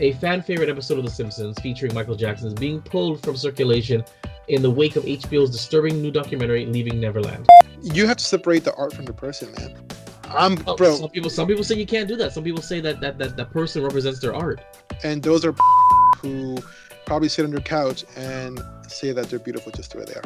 A fan favorite episode of The Simpsons featuring Michael Jackson is being pulled from circulation in the wake of HBO's disturbing new documentary, Leaving Neverland. You have to separate the art from the person, man. Bro. Some people say you can't do that. Some people say that person represents their art. And those are who probably sit on their couch and say that they're beautiful just the way they are.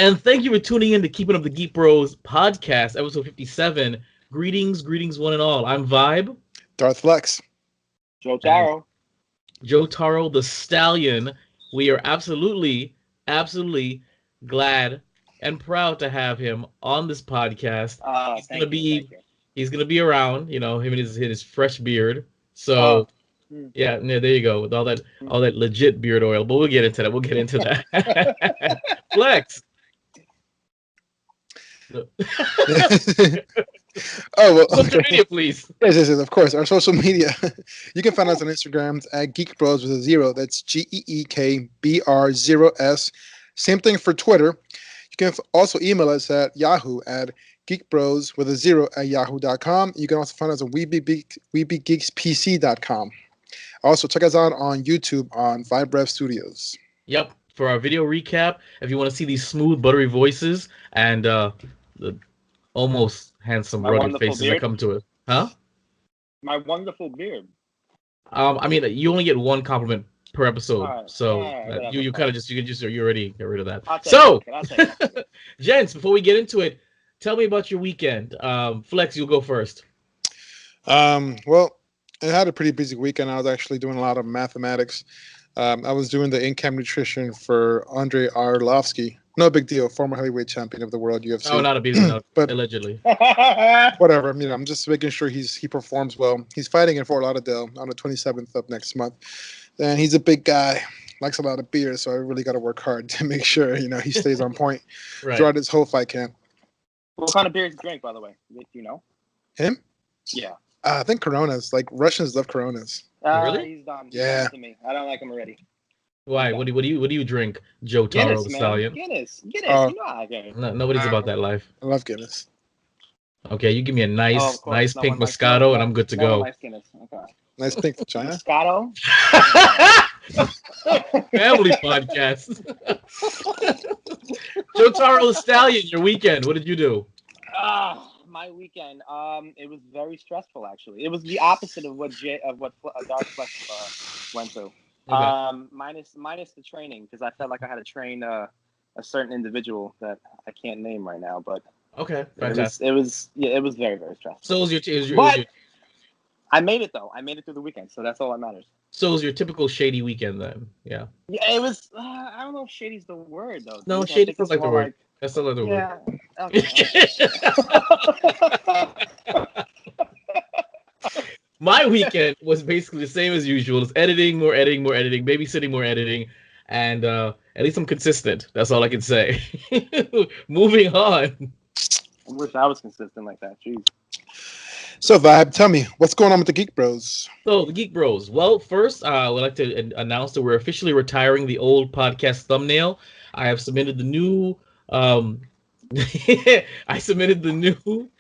And thank you for tuning in to Keeping Up the Geek Bros podcast, episode 57. Greetings, one and all. I'm Vibe. Darth Flex. JoeTarro. JoeTarro, the Stallion. We are absolutely glad and proud to have him on this podcast. He's gonna be around, you know, him and his fresh beard. So yeah, there you go, with all that legit beard oil. But we'll get into that. Flex. Social media, please. Yes, of course. Our social media. You can find us on Instagram at Geek Bros with a 0. That's GEEKBR0S. Same thing for Twitter. You can also email us at Yahoo at geekbros with a 0 at yahoo.com. You can also find us on weebiegeekspc.com. Also, check us out on YouTube on Vibrev Studios. Yep. For our video recap, if you want to see these smooth, buttery voices and the almost handsome, rugged faces that come to it. Huh? My wonderful beard. I mean, you only get one compliment per episode, so you kind of you already get rid of that. So, gents, before we get into it, tell me about your weekend. Flex, you'll go first. Well, I had a pretty busy weekend. I was actually doing a lot of mathematics. I was doing the in-camp nutrition for Andrei Arlovsky. No big deal, former heavyweight champion of the world, UFC. Oh, not a big deal, but allegedly. Whatever. I'm just making sure he performs well. He's fighting in Fort Lauderdale on the 27th of next month, and he's a big guy, likes a lot of beer, so I really got to work hard to make sure he stays on point throughout his whole fight camp. What kind of beer do you drink, by the way? Do you know? Him? Yeah. I think Coronas. Like Russians love Coronas. Really? He's done. Yeah. He's done to me. I don't like him already. Why? What do you drink, JoeTarro the Stallion? Guinness. You know I get it. No, nobody's about that life. I love Guinness. Okay, you give me a nice pink Moscato, and I'm good to go. Nice Guinness. Okay. Nice pink vagina. Moscato. Family podcast. JoeTarro the Stallion, your weekend. What did you do? My weekend. It was very stressful. Actually, it was the opposite of what Darth Flex went through. Okay. Minus the training, because I felt like I had to train a certain individual that I can't name right now. But okay, fantastic. It was very, very stressful. So was your I made it though. I made it through the weekend, so that's all that matters. So it was your typical shady weekend then? Yeah. Yeah, it was. I don't know if shady's the word though. No, shady feels like the word. That's not the word. Okay. My weekend was basically the same as usual. It's editing, more editing, babysitting, more editing, and at least I'm consistent. That's all I can say. Moving on. I wish I was consistent like that. Jeez. So, Vibe, tell me, what's going on with the Geek Bros? So, the Geek Bros. Well, first, I would like to announce that we're officially retiring the old podcast thumbnail. I have submitted the new... I submitted the new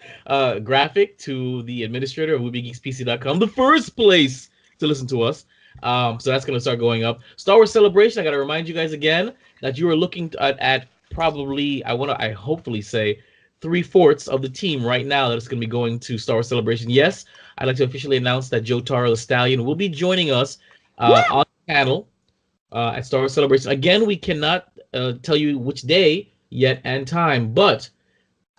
graphic to the administrator of WeebieGeeksPC.com, the first place to listen to us. So that's going to start going up. Star Wars Celebration, I got to remind you guys again that you are looking at probably, I hopefully say, 3/4 of the team right now that is going to be going to Star Wars Celebration. Yes, I'd like to officially announce that JoeTarro the Stallion will be joining us on the panel at Star Wars Celebration. Again, we cannot tell you which day yet and time, but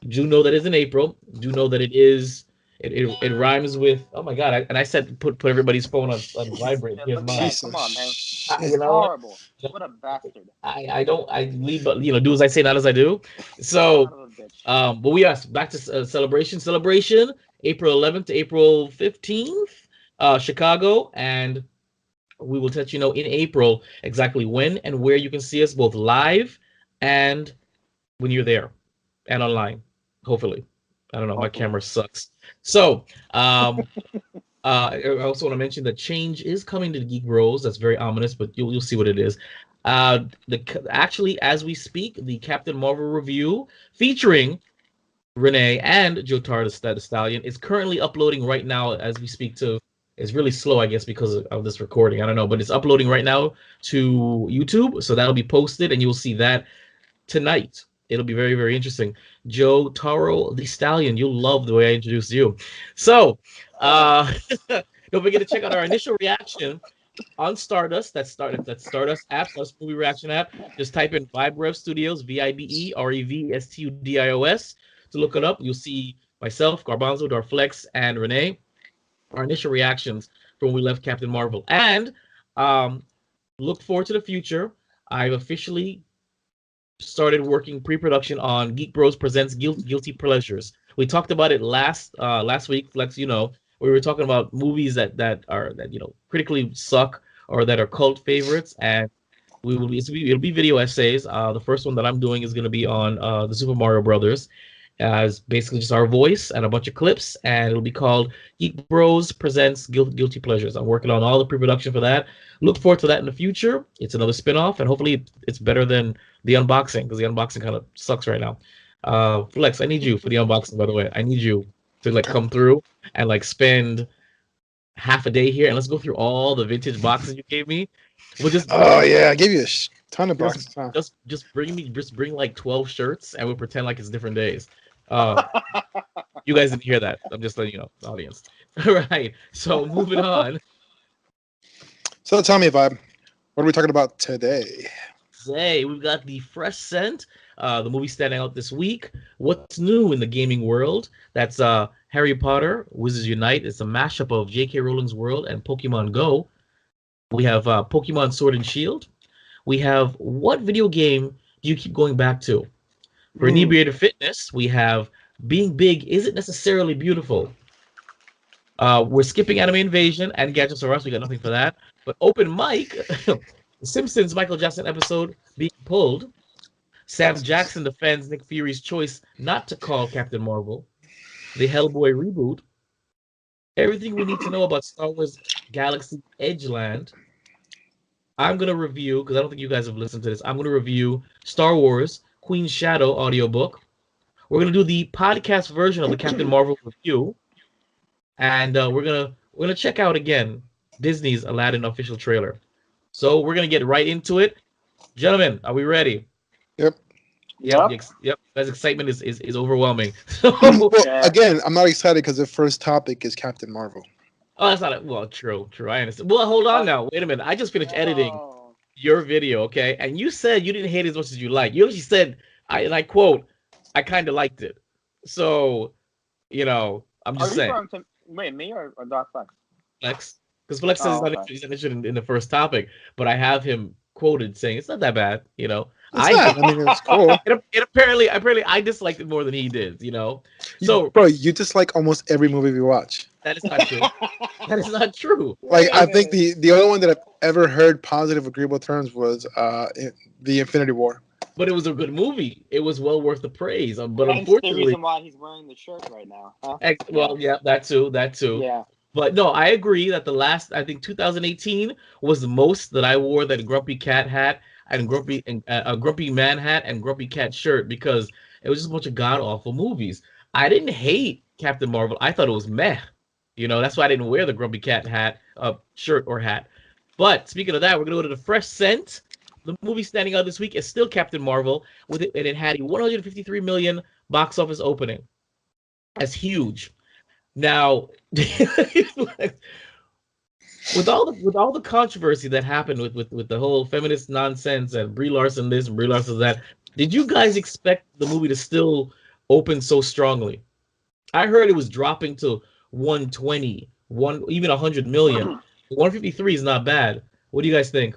do know that it's in April. Do know that it rhymes with, oh my god, I said put everybody's phone on vibrate. Here's mine. Come on, man. You know what? Horrible. What a bastard. I leave, but do as I say, not as I do. So, Son of a bitch. but we are back to celebration, April 11th to April 15th, Chicago, and we will let you know in April exactly when and where you can see us both live and when you're there and online. Hopefully, I don't know. My camera sucks. So, I also want to mention that change is coming to the Geek Bros. That's very ominous, but you'll see what it is. Actually, as we speak, the Captain Marvel review featuring Renee and JoeTarro the Stallion is currently uploading right now as we speak. It's really slow, I guess, because of this recording. I don't know, but it's uploading right now to YouTube, so that'll be posted, and you'll see that tonight. It'll be very, very interesting. JoeTarro the Stallion, you'll love the way I introduced you. So, don't forget to check out our initial reaction on Stardust. That's Stardust app, Stardust movie reaction app. Just type in VibeRev Studios, VibeRevStudios, to look it up. You'll see myself, Garbanzo, Darflex, and Renee. Our initial reactions from when we left Captain Marvel. And look forward to the future. I've officially started working pre-production on Geek Bros Presents Guilty Pleasures. We talked about it last week, Flex. We were talking about movies that critically suck or that are cult favorites, and it'll be video essays. The first one that I'm doing is going to be on the Super Mario Brothers, as basically just our voice and a bunch of clips, and it'll be called Geek Bros Presents Guilty Pleasures. I'm working on all the pre-production for that. Look forward to that in the future. It's another spin-off, and hopefully it's better than the unboxing, because the unboxing kind of sucks right now. Flex, I need you for the unboxing, by the way. I need you to come through and spend half a day here, and let's go through all the vintage boxes you gave me. Oh yeah, I gave you a ton of boxes. Huh? Just bring like 12 shirts, and we'll pretend like it's different days. You guys didn't hear that. I'm just letting you know, audience. All right, so moving on. So tell me, Vibe, what are we talking about today? Today we've got the fresh scent, the movie standing out this week. What's new in the gaming world? That's Harry Potter Wizards Unite. It's a mashup of J.K. Rowling's world and Pokemon Go. We have Pokemon Sword and Shield. We have what video game do you keep going back to? For Inebriated Fitness, we have Being Big Isn't Necessarily Beautiful. We're skipping Anime Invasion and Gadgets R Us. We got nothing for that. But Open Mic, the Simpsons Michael Jackson episode being pulled. Sam Jackson defends Nick Fury's choice not to call Captain Marvel. The Hellboy reboot. Everything we need to know about Star Wars Galaxy Edgeland. I'm going to review, because I don't think you guys have listened to this, I'm going to review Star Wars Queen's Shadow audiobook. We're going to do the podcast version of the Captain Marvel review. And we're gonna check out again Disney's Aladdin official trailer. So we're gonna get right into it, gentlemen. Are we ready? Yep. Yep. That excitement is overwhelming. Well, again, I'm not excited because the first topic is Captain Marvel. Oh, that's not it. Well, true. I understand. Well, hold on now. Wait a minute. I just finished editing your video, okay? And you said you didn't hate it as much as you like. You actually said, and I quote, I kind of liked it. So, I'm just saying. Wait, me or Dark Flex? Flex. Because Flex says he's not interested in the first topic, but I have him quoted saying it's not that bad, I mean, it's cool. It apparently I disliked it more than he did, So, bro, you dislike almost every movie we watch. That is not true. That is not true. Like, I think the only one that I've ever heard positive, agreeable terms was the Infinity War. But it was a good movie. It was well worth the praise. But that's unfortunately, the reason why he's wearing the shirt right now. Huh? Well, yeah, that too. Yeah. But no, I agree that the last, I think 2018 was the most that I wore that Grumpy Cat hat and Grumpy Man hat and Grumpy Cat shirt, because it was just a bunch of god awful movies. I didn't hate Captain Marvel. I thought it was meh. That's why I didn't wear the Grumpy Cat hat, shirt or hat. But speaking of that, we're gonna go to the fresh scent. The movie standing out this week is still Captain Marvel, and it had a 153 million box office opening. That's huge. Now, with all the controversy that happened with the whole feminist nonsense and Brie Larson this and Brie Larson that, did you guys expect the movie to still open so strongly? I heard it was dropping to 120, even 100 million. 153 is not bad. What do you guys think?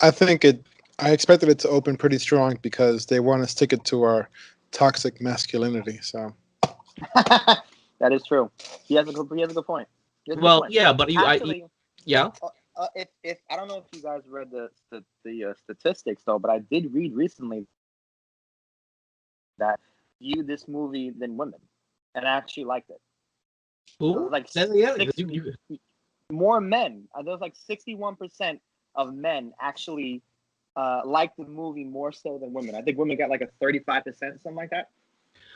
I think it. I expected it to open pretty strong because they want to stick it to our toxic masculinity. So That is true. He has a good point. He has a good Well, point. yeah, but Actually, yeah. if I don't know if you guys read the statistics though, but I did read recently that viewed this movie than women, and I actually liked it. So Who? like Yeah, six you, more men. There was like 61% of men actually liked the movie more so than women. I think women got like a 35%, something like that.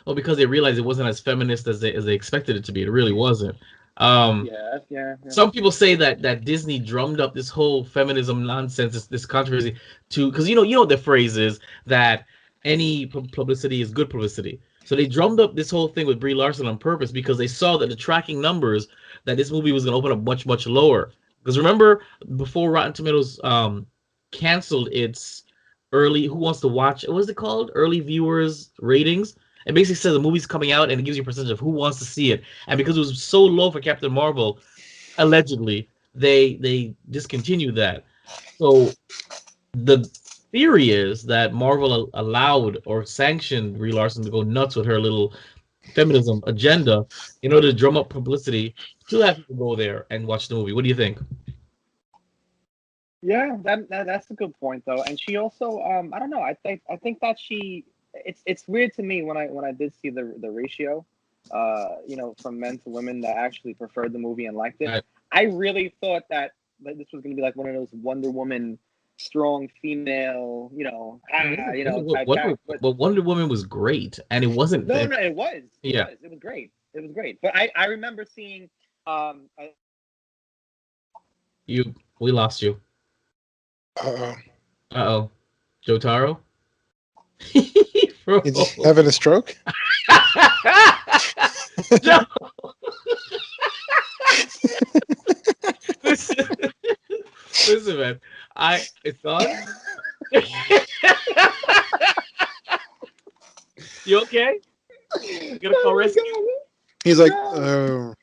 well, because they realized it wasn't as feminist as they expected it to be. It really wasn't. Yeah. Some people say that Disney drummed up this whole feminism nonsense, this controversy, to because you know what the phrase is that any publicity is good publicity. So they drummed up this whole thing with Brie Larson on purpose because they saw that the tracking numbers that this movie was going to open up much lower. Because remember before Rotten Tomatoes canceled its early Who Wants to Watch, what was it called, early viewers ratings. It basically says the movie's coming out and it gives you a percentage of who wants to see it. And because it was so low for Captain Marvel, allegedly they discontinued that. So the theory is that Marvel allowed or sanctioned Brie Larson to go nuts with her little feminism agenda in order to drum up publicity to have people go there and watch the movie. What do you think? Yeah, that's a good point though. And she also, I don't know. I think that it's weird to me when I did see the ratio, from men to women that actually preferred the movie and liked it. Right. I really thought that this was going to be like one of those Wonder Woman, strong female, type Wonder, character. But but Wonder Woman was great, and it wasn't. no, it was, Yeah, it was great, it was great. But I remember seeing, um, we lost you. uh, Uh-oh, JoeTarro. he's having a stroke. No, listen, listen, man. It's on. You okay? You gonna call rescue? He's like, No.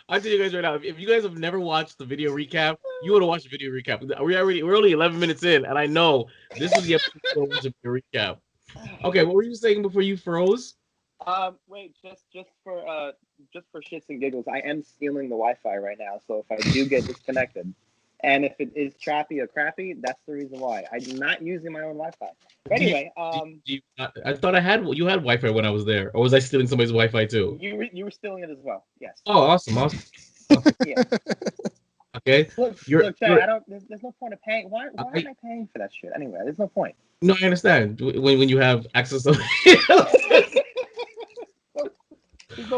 I'll tell you guys right now. If you guys have never watched the video recap, you want to watch the video recap. We're only 11 minutes in, and I know this is the episode where we watch the video recap. Okay, what were you saying before you froze? Wait, just for shits and giggles, I am stealing the Wi-Fi right now. So if I do get disconnected, and if it is choppy or crappy, that's the reason why. I'm not using my own Wi-Fi. But anyway, I thought you had Wi-Fi when I was there, or was I stealing somebody's Wi-Fi too? you were stealing it as well. Yes. Oh, awesome. Yeah. Okay. Look, Chad, I don't. There's no point of paying. Why am I paying for that shit anyway? There's no point. No, I understand when you have access to.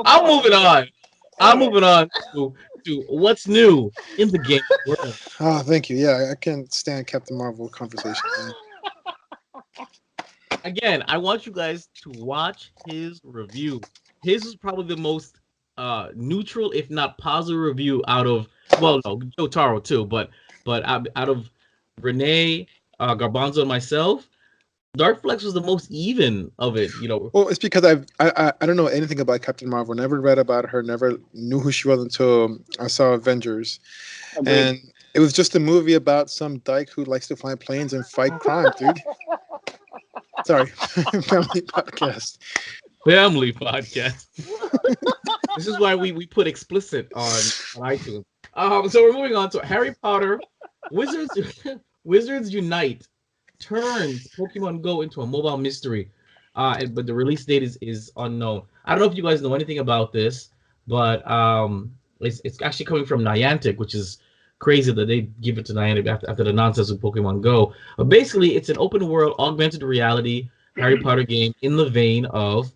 I'm moving on. I'm moving on to what's new in the game world. oh, thank you. Yeah, I can't stand Captain Marvel conversation. Again, I want you guys to watch his review. His is probably the most neutral, if not positive, review out of JoeTarro too, but out of Renee, Garbanzo, and myself. Dark Flex was the most even of it, Well, it's because I don't know anything about Captain Marvel. Never read about her. Never knew who she was until I saw Avengers, and it was just a movie about some dyke who likes to fly planes and fight crime, dude. Sorry, family podcast. Family podcast. This is why we put explicit on iTunes. So we're moving on to Harry Potter, Wizards Unite turns Pokemon Go into a mobile mystery, but the release date is unknown. I don't know if you guys know anything about this, but it's actually coming from Niantic, which is crazy that they give it to Niantic after the nonsense with Pokemon Go. But basically, it's an open world augmented reality Harry Potter game in the vein of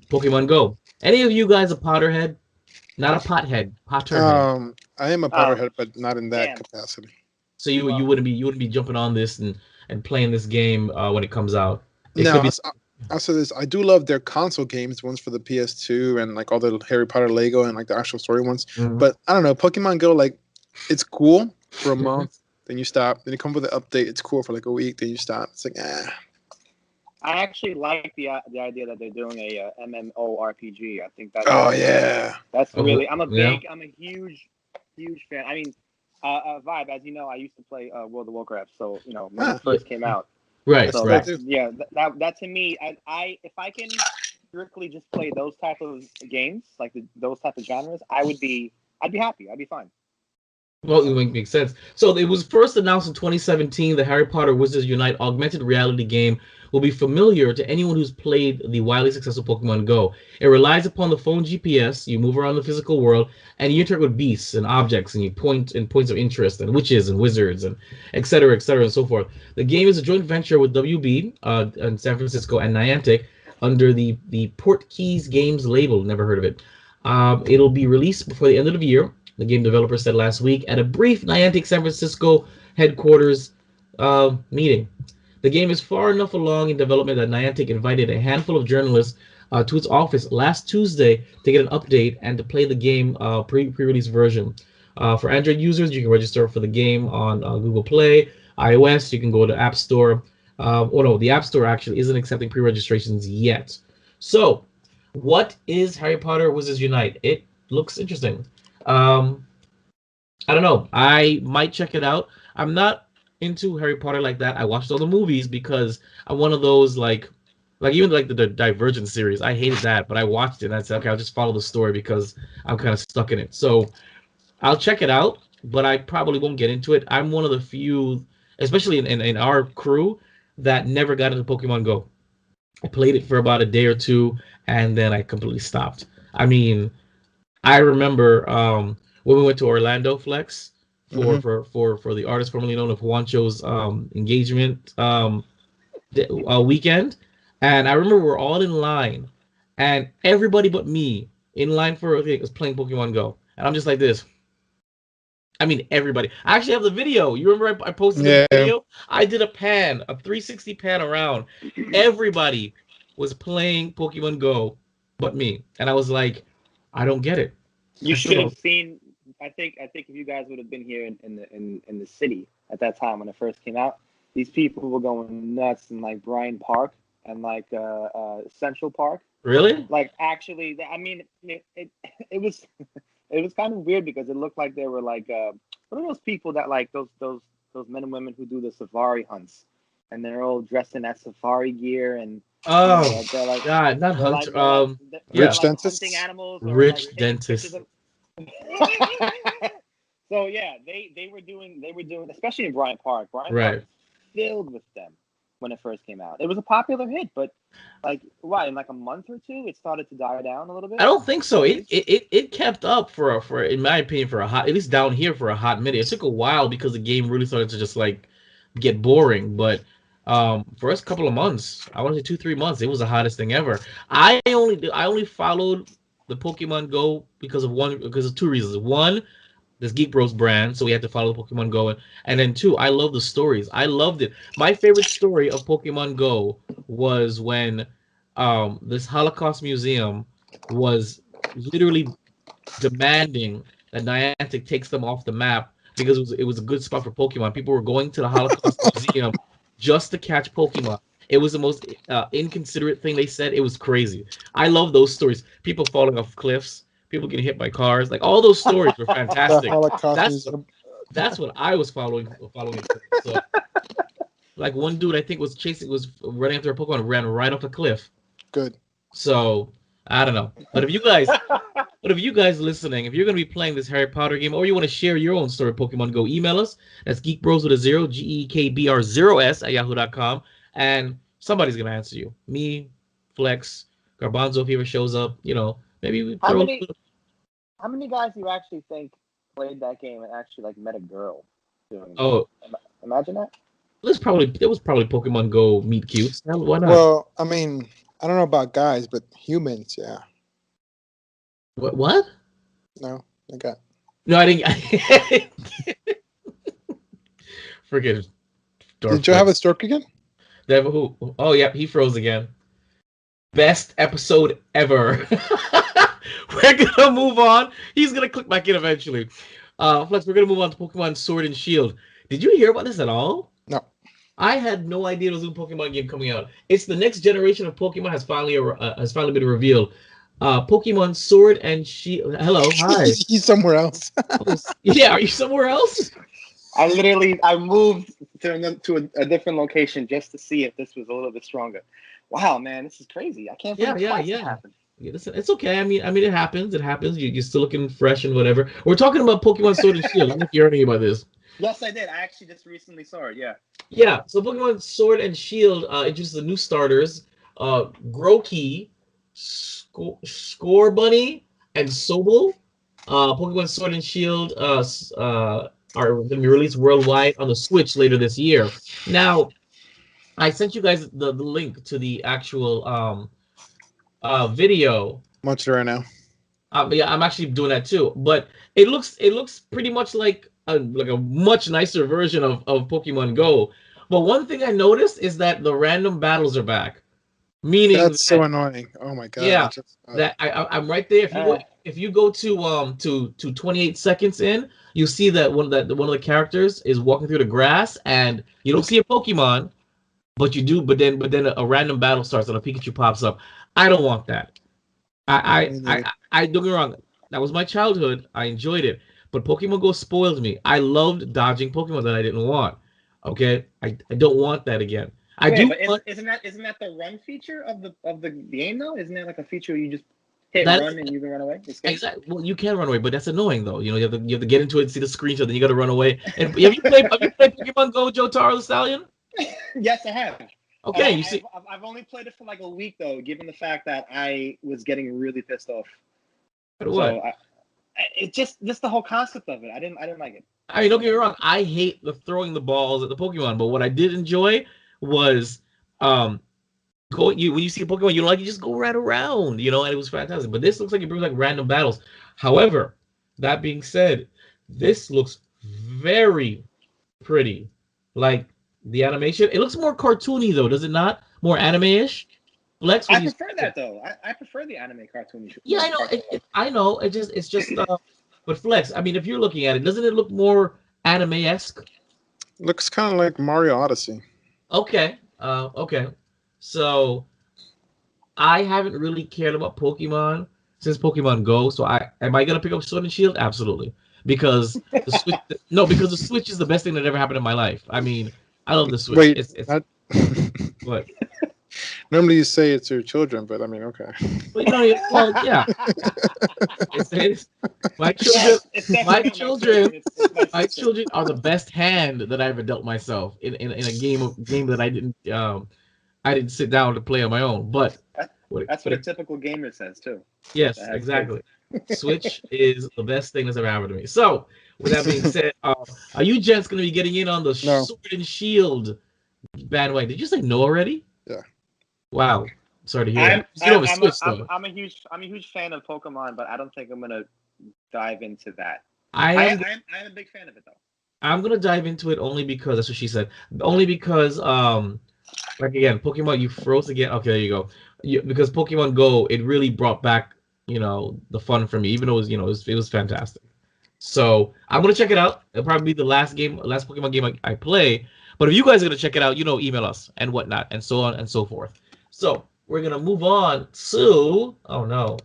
Pokemon Go. Any of you guys a Potterhead? Not a pothead, Potterhead. I am a Potterhead, but not in that capacity. So you wouldn't be jumping on this and playing this game when it comes out. I'll say this: I do love their console games, ones for the PS2 and like all the Harry Potter Lego and like the actual story ones. Mm-hmm. But I don't know, Pokemon Go, like it's cool for a month, then you stop. Then you come with an update. It's cool for like a week, then you stop. It's like I actually like the idea that they're doing a MMORPG. I think that's yeah, that's really. I'm a huge huge fan. I mean, Vibe, as you know, I used to play World of Warcraft, so when it first came out. Right, So right. That to me, I if I can strictly just play those type of games, like those type of genres, I'd be happy. I'd be fine. Well, it makes sense. So it was first announced in 2017. The Harry Potter Wizards Unite augmented reality game will be familiar to anyone who's played the wildly successful Pokemon Go. It relies upon the phone GPS. You move around the physical world, and you interact with beasts and objects, and you point in points of interest, and witches and wizards, and et cetera, and so forth. The game is a joint venture with WB in San Francisco and Niantic under the Port Keys Games label. Never heard of it. It'll be released before the end of the year. The game developer said last week at a brief Niantic San Francisco headquarters meeting. The game is far enough along in development that Niantic invited a handful of journalists to its office last Tuesday to get an update and to play the game pre-release version. For Android users, you can register for the game on Google Play. iOS, you can go to App Store. The App Store actually isn't accepting pre-registrations yet. So, what is Harry Potter Wizards Unite? It looks interesting. I don't know. I might check it out. I'm not into Harry Potter like that. I watched all the movies because I'm one of those like even like the Divergent series. I hated that, but I watched it and I said, okay, I'll just follow the story because I'm kind of stuck in it. So I'll check it out, but I probably won't get into it. I'm one of the few, especially in our crew, that never got into Pokemon Go. I played it for about a day or two, and then I completely stopped. I mean, I remember when we went to Orlando Flex for the artist formerly known as Juancho's engagement weekend, and I remember we're all in line, and everybody but me in line for was playing Pokemon Go, and I'm just like this. I mean, everybody. I actually have the video. You remember I posted the video? I did a 360 pan around. Everybody was playing Pokemon Go but me, and I was like, I don't get it. You should have seen. I think if you guys would have been here in the city at that time when it first came out, these people were going nuts in like Bryant Park and like Central Park. Really? Like actually, I mean, it was it was kind of weird because it looked like they were like what are those people that like those men and women who do the safari hunts and they're all dressed in that safari gear and they're like God, not hunter. Rich dentists. Hunting animals. Rich dentists. So yeah, they were doing especially in Bryant Park. Park was filled with them when it first came out. It was a popular hit, but like in like a month or two, it started to die down a little bit. I don't think so. It kept up for in my opinion for at least down here for a hot minute. It took a while because the game really started to just like get boring, but for us couple of months, I want to say 2-3 months, it was the hottest thing ever. I only followed the Pokemon Go because of two reasons. One, this GEEK BROS brand, so we had to follow Pokemon Go, and then two, I love the stories. I loved it. My favorite story of Pokemon Go was when this Holocaust museum was literally demanding that Niantic takes them off the map because it was a good spot for Pokemon. People were going to the Holocaust museum just to catch Pokemon. It was the most inconsiderate thing they said. It was crazy. I love those stories. People falling off cliffs, people getting hit by cars. Like all those stories were fantastic. That's what I was following. So, like one dude I think was running after a Pokemon, ran right off a cliff. Good. So I don't know. But if you guys listening, if you're gonna be playing this Harry Potter game, or you want to share your own story of Pokemon Go, email us. That's geekbros with a 0, GEKBR0S at yahoo.com, and somebody's gonna answer you. Me, Flex, Garbanzo if he ever shows up. Maybe we How many guys do you actually think played that game and actually like met a girl doing that? Imagine that. There was probably Pokemon Go meet cutes. Why not? Well, I mean, I don't know about guys, but humans, yeah. What? No, I got. No, I didn't. Forget it. Did you have a stroke again? Who? Oh, yeah, he froze again. Best episode ever. We're gonna move on. He's gonna click back in eventually. Flex, we're gonna move on to Pokemon Sword and Shield. Did you hear about this at all? No. I had no idea there was a new Pokemon game coming out. It's the next generation of Pokemon has finally been revealed. Pokemon Sword and Shield. Hello, hi. He's somewhere else. Yeah, are you somewhere else? I moved to a different location just to see if this was a little bit stronger. Wow, man, this is crazy. I can't believe twice it happened. Yeah, listen, it's okay. I mean, it happens. It happens. You're still looking fresh and whatever. We're talking about Pokemon Sword and Shield. I don't know if you heard anything about this. Yes, I did. I actually just recently saw it. Yeah. Yeah. So Pokemon Sword and Shield introduces the new starters, Grookey, Score Bunny, and Sobble. Pokemon Sword and Shield are going to be released worldwide on the Switch later this year. Now, I sent you guys the link to the actual video. Much right now. Yeah, I'm actually doing that too. But it looks pretty much like a much nicer version of Pokemon Go. But one thing I noticed is that the random battles are back. Meaning that's so annoying. Oh my god. Yeah, that I'm right there. If you go to 28 seconds in, you see that one of the characters is walking through the grass, and you don't see a Pokemon, but you do. But then a random battle starts and a Pikachu pops up. I don't want that. I don't get me wrong. That was my childhood. I enjoyed it, but Pokemon Go spoiled me. I loved dodging Pokemon that I didn't want. Okay, I don't want that again. Isn't that the run feature of the game though? Isn't that like a feature you just hit run and you can run away? Exactly. Well, you can run away, but that's annoying though. You know, you have to get into it, see the screenshot, then you got to run away. And have you played Pokemon Go, JoeTarro the Stallion? Yes, I have. Okay, you see, I've only played it for like a week though, given the fact that I was getting really pissed off. What? So it's just the whole concept of it. I didn't like it. I mean, don't get me wrong. I hate the throwing the balls at the Pokemon, but what I did enjoy was when you see a Pokemon you just go right around, and it was fantastic. But this looks like it brings like random battles. However, that being said, this looks very pretty. Like the animation, it looks more cartoony though, does it not? More anime-ish. Flex, I prefer that though. I prefer the anime cartoony. Yeah, I know. I know. It's just. But Flex, I mean, if you're looking at it, doesn't it look more anime-esque? Looks kind of like Mario Odyssey. Okay. Okay. So I haven't really cared about Pokemon since Pokemon Go. So am I gonna pick up Sword and Shield? Absolutely. Because the Switch because the Switch is the best thing that ever happened in my life. I mean, I love the Switch. Wait, it's what? Normally you say it's your children, but I mean, okay. Well, yeah. My children are the best hand that I ever dealt myself in a game that I didn't sit down to play on my own. But that's what a typical gamer says too. Yes, exactly. Switch is the best thing that's ever happened to me. So, with that being said, are you gents going to be getting in on the Sword and Shield bandwagon? Did you say no already? Yeah. Wow. Sorry to hear that. I'm a huge fan of Pokemon, but I don't think I'm gonna dive into that. I'm a big fan of it though. I'm gonna dive into it only because that's what she said. Only because like again, Pokemon, you froze again. Okay, there you go. Because Pokemon Go, it really brought back the fun for me, even though it was fantastic. So I'm gonna check it out. It'll probably be the last Pokemon game I play. But if you guys are gonna check it out, email us and whatnot and so on and so forth. So we're gonna move on to we're gonna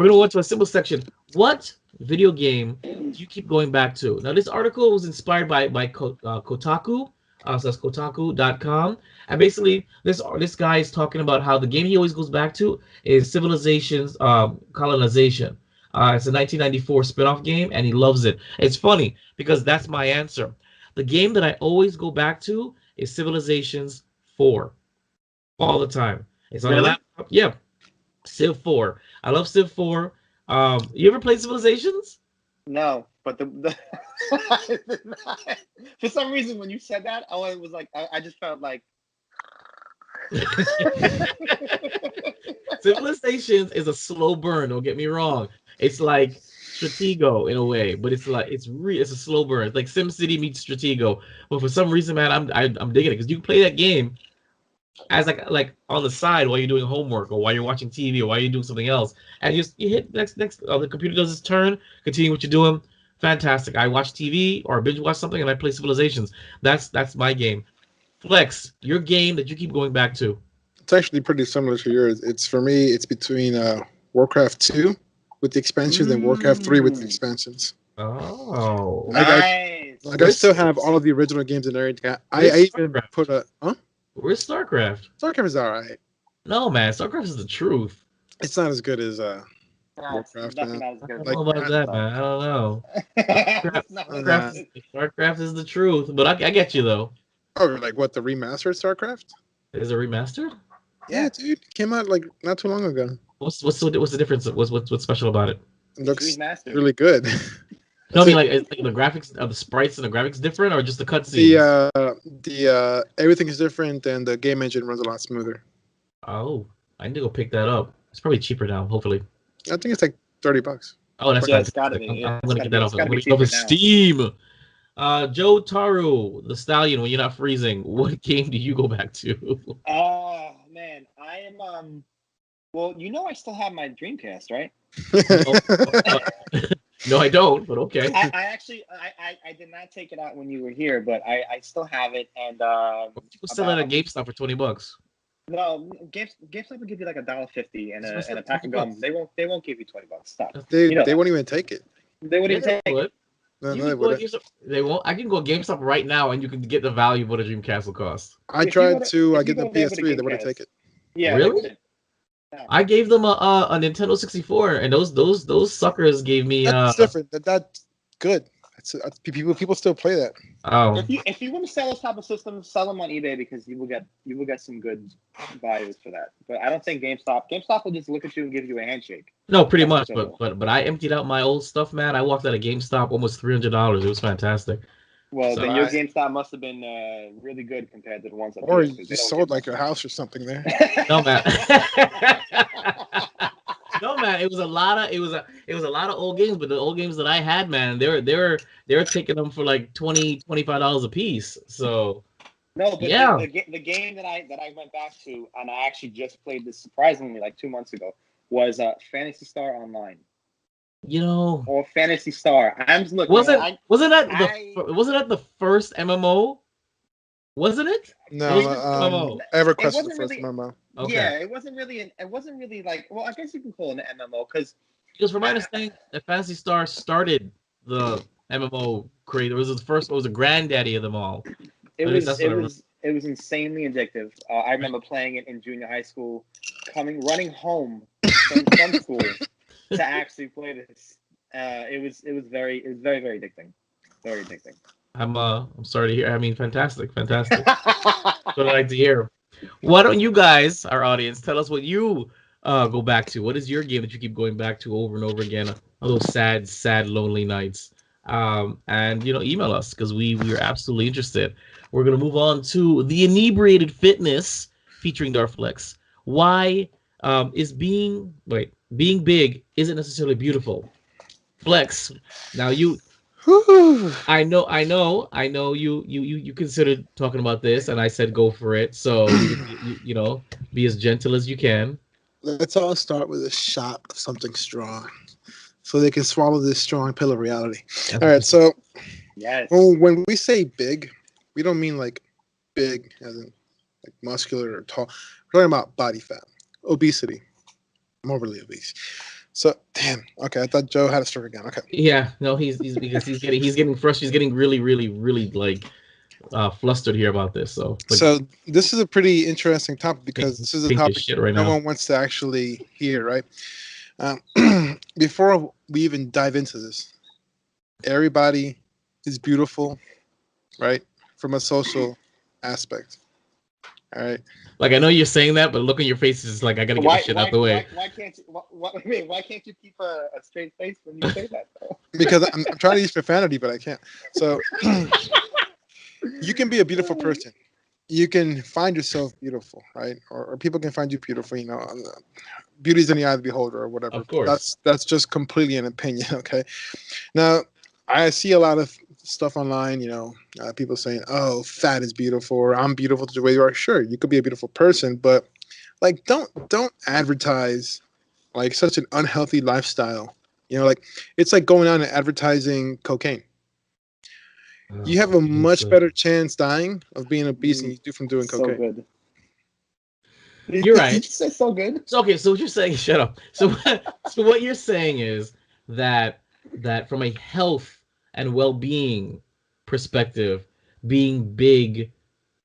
go into a simple section. What video game do you keep going back to? Now this article was inspired by Kotaku, so that's Kotaku.com, and basically this guy is talking about how the game he always goes back to is Civilization's Colonization. It's a 1994 spin-off game, and he loves it. It's funny because that's my answer. The game that I always go back to is Civilizations 4. All the time. It's on the laptop. Yeah. Civ 4. I love Civ 4. You ever played Civilizations? No, but for some reason when you said that, I just felt like Civilizations is a slow burn, don't get me wrong. It's like Stratego in a way, but it's a slow burn. It's like SimCity meets Stratego. But for some reason, man, I'm digging it because you can play that game as like on the side while you're doing homework or while you're watching TV or while you're doing something else, and you hit next. The computer does its turn, continue what you're doing. Fantastic. I watch TV or binge watch something and I play Civilizations. That's my game. Flex, your game that you keep going back to. It's actually pretty similar to yours. It's for me. It's between Warcraft 2 with the expansions and Warcraft 3 with the expansions. Oh, Nice. I still have all of the original games and everything. I even put a Where's StarCraft? StarCraft is alright. No, man, StarCraft is the truth. It's not as good as Warcraft, man. I don't know about that, man. I don't know. StarCraft is the truth, but I get you though. Oh, like what, the remastered StarCraft? Is it remastered? Yeah, dude, it came out like not too long ago. What's the difference? What's special about it? It looks really good. No, I mean like the graphics, the sprites and the graphics different, or just the cutscenes? The everything is different, and the game engine runs a lot smoother. Oh, I need to go pick that up. It's probably cheaper now, hopefully. I think it's like $30. Oh, that's it's gotta be. I'm gonna get that off. I'm gonna get off of Steam. JoeTarro, the Stallion. When you're not freezing, what game do you go back to? Oh man, I am. Well, I still have my Dreamcast, right? No, I don't. But okay. I actually did not take it out when you were here, but I still have it, and people sell it at GameStop for $20. No, GameStop will give you like $1.50 and a pack of gum. They won't give you $20. Stop. They won't even take it. They wouldn't even take it. No, they won't. I can go to GameStop right now, and you can get the value of what a Dreamcast will cost. I tried to get the PS3. They wouldn't take it. Yeah, really? No. I gave them a Nintendo 64, and those suckers gave me. That's different. That's good. People still play that. Oh. If you want to sell those type of systems, sell them on eBay because you will get some good buyers for that. But I don't think GameStop will just look at you and give you a handshake. No, pretty much. But I emptied out my old stuff, man. I walked out of GameStop almost $300. It was fantastic. Well, then your GameStop must have been really good compared to the ones that. Or you just sold like your house or something there. No, man. No, man, it was a lot of old games, but the old games that I had, man, they were taking them for like $20-$25 a piece. So no, but yeah, the game that I went back to, and I actually just played this surprisingly like 2 months ago, was Phantasy Star Online. Or Phantasy Star. I'm just looking. Wasn't that the first MMO? Wasn't it? No, EverQuest was the first MMO. Okay. Yeah, it wasn't really like. Well, I guess you can call it an MMO because from my understanding, that Phantasy Star started the MMO creator. It was the granddaddy of them all. It was insanely addictive. I remember playing it in junior high school, running home from school to actually play this. It was very very addicting. Very addicting. I'm sorry to hear. I mean, fantastic. That's what I like to hear. Why don't you guys, our audience, tell us what you go back to? What is your game that you keep going back to over and over again on those sad, lonely nights? And email us because we are absolutely interested. We're gonna move on to the Inebriated Fitness featuring Darflex. Why is being big isn't necessarily beautiful? Flex. Now you. I know you considered talking about this, and I said go for it. So be as gentle as you can. Let's all start with a shot of something strong, so they can swallow this strong pill of reality. All right, so yes, when we say big, we don't mean like big as in like muscular or tall. We're talking about body fat, obesity. I'm overly obese. So damn. Okay, I thought Joe had a stroke again. Okay. Yeah, no, he's getting frustrated. He's getting really like flustered here about this. So this is a pretty interesting topic because this is a topic no one wants to actually hear, right? Before we even dive into this, everybody is beautiful, right? From a social aspect. All right. Like I know you're saying that, but look on your face is like I gotta get this shit out the way. Why can't you keep a straight face when you say that though? Because I'm trying to use profanity, but I can't. So you can be a beautiful person. You can find yourself beautiful, right? Or people can find you beautiful. Beauty's in the eye of the beholder, or whatever. Of course. That's just completely an opinion. Okay. Now I see a lot of stuff online, people saying, "Oh, fat is beautiful," or "I'm beautiful the way you are." Sure, you could be a beautiful person, but like, don't advertise like such an unhealthy lifestyle. Like it's like going out and advertising cocaine. You have a much better chance dying of being obese than you do from doing cocaine. So good. You're right. It's so good. So okay, so what you're saying, shut up. So so what you're saying is that from a health and well-being perspective, being big,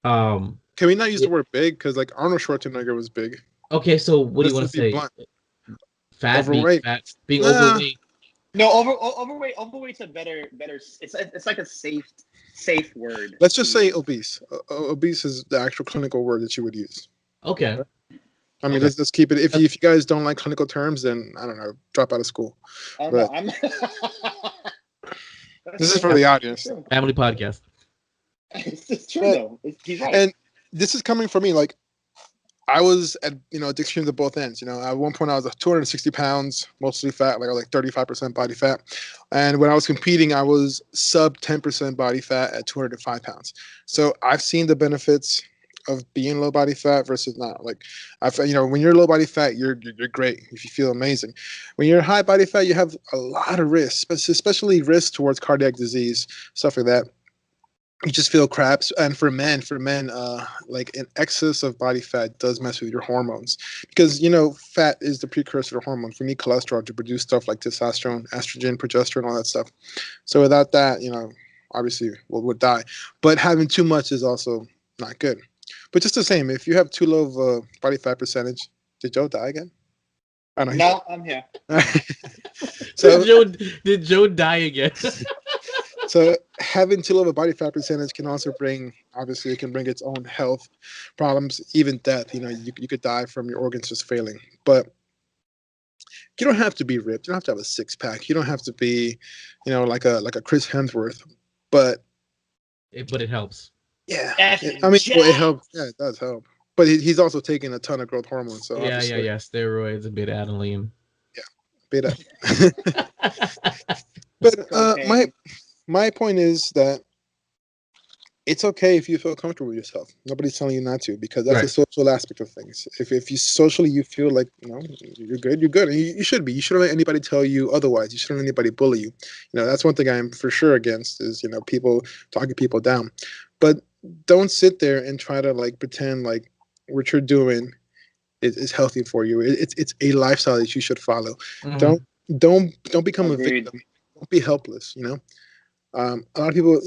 Can we not use the word big? Because like Arnold Schwarzenegger was big. okay, so what do you Let's want just to be say? blunt. Fat, Overweight. being Nah. overweight. No, overweight's a better. It's like a safe word. Let's just say obese. Obese is the actual clinical word that you would use. Okay. I mean, Okay. let's keep it. If you guys don't like clinical terms, then I don't know, drop out of school. Oh But no, I'm. this is for the audience. Family podcast. It's true though. He's right. And this is coming from me. Like, I was at extremes of both ends. At one point I was 260 pounds, mostly fat, like I was like 35% body fat. And when I was competing, I was sub 10% body fat at 205 pounds. So I've seen the benefits of being low body fat versus not. Like, when you're low body fat, you're great. If you feel amazing. When you're high body fat, you have a lot of risks, especially risks towards cardiac disease, stuff like that. You just feel craps. And for men, like an excess of body fat does mess with your hormones, because fat is the precursor to hormones. We need cholesterol to produce stuff like testosterone, estrogen, progesterone, all that stuff. So without that, obviously we'll die. But having too much is also not good. But just the same, if you have too low of a body fat percentage, did Joe die again? I don't know. No, I'm here. So did Joe die again? So having too low of a body fat percentage can also bring, obviously, it can bring its own health problems, even death. You could die from your organs just failing. But you don't have to be ripped. You don't have to have a six pack. You don't have to be, like a Chris Hemsworth. But it helps. Yeah, it helps. Yeah, it does help. But he's also taking a ton of growth hormones. So yeah, steroids, a bit of adrenaline. Yeah, beta. But my point is that it's okay if you feel comfortable with yourself. Nobody's telling you not to, because that's a social aspect of things. If you socially you feel like you're good, you're good. And you should be. You shouldn't let anybody tell you otherwise. You shouldn't let anybody bully you. That's one thing I'm for sure against is people talking people down. But don't sit there and try to like pretend like what you're doing is healthy for you. It's a lifestyle that you should follow. Mm-hmm. Don't become a victim. Don't be helpless. A lot of people,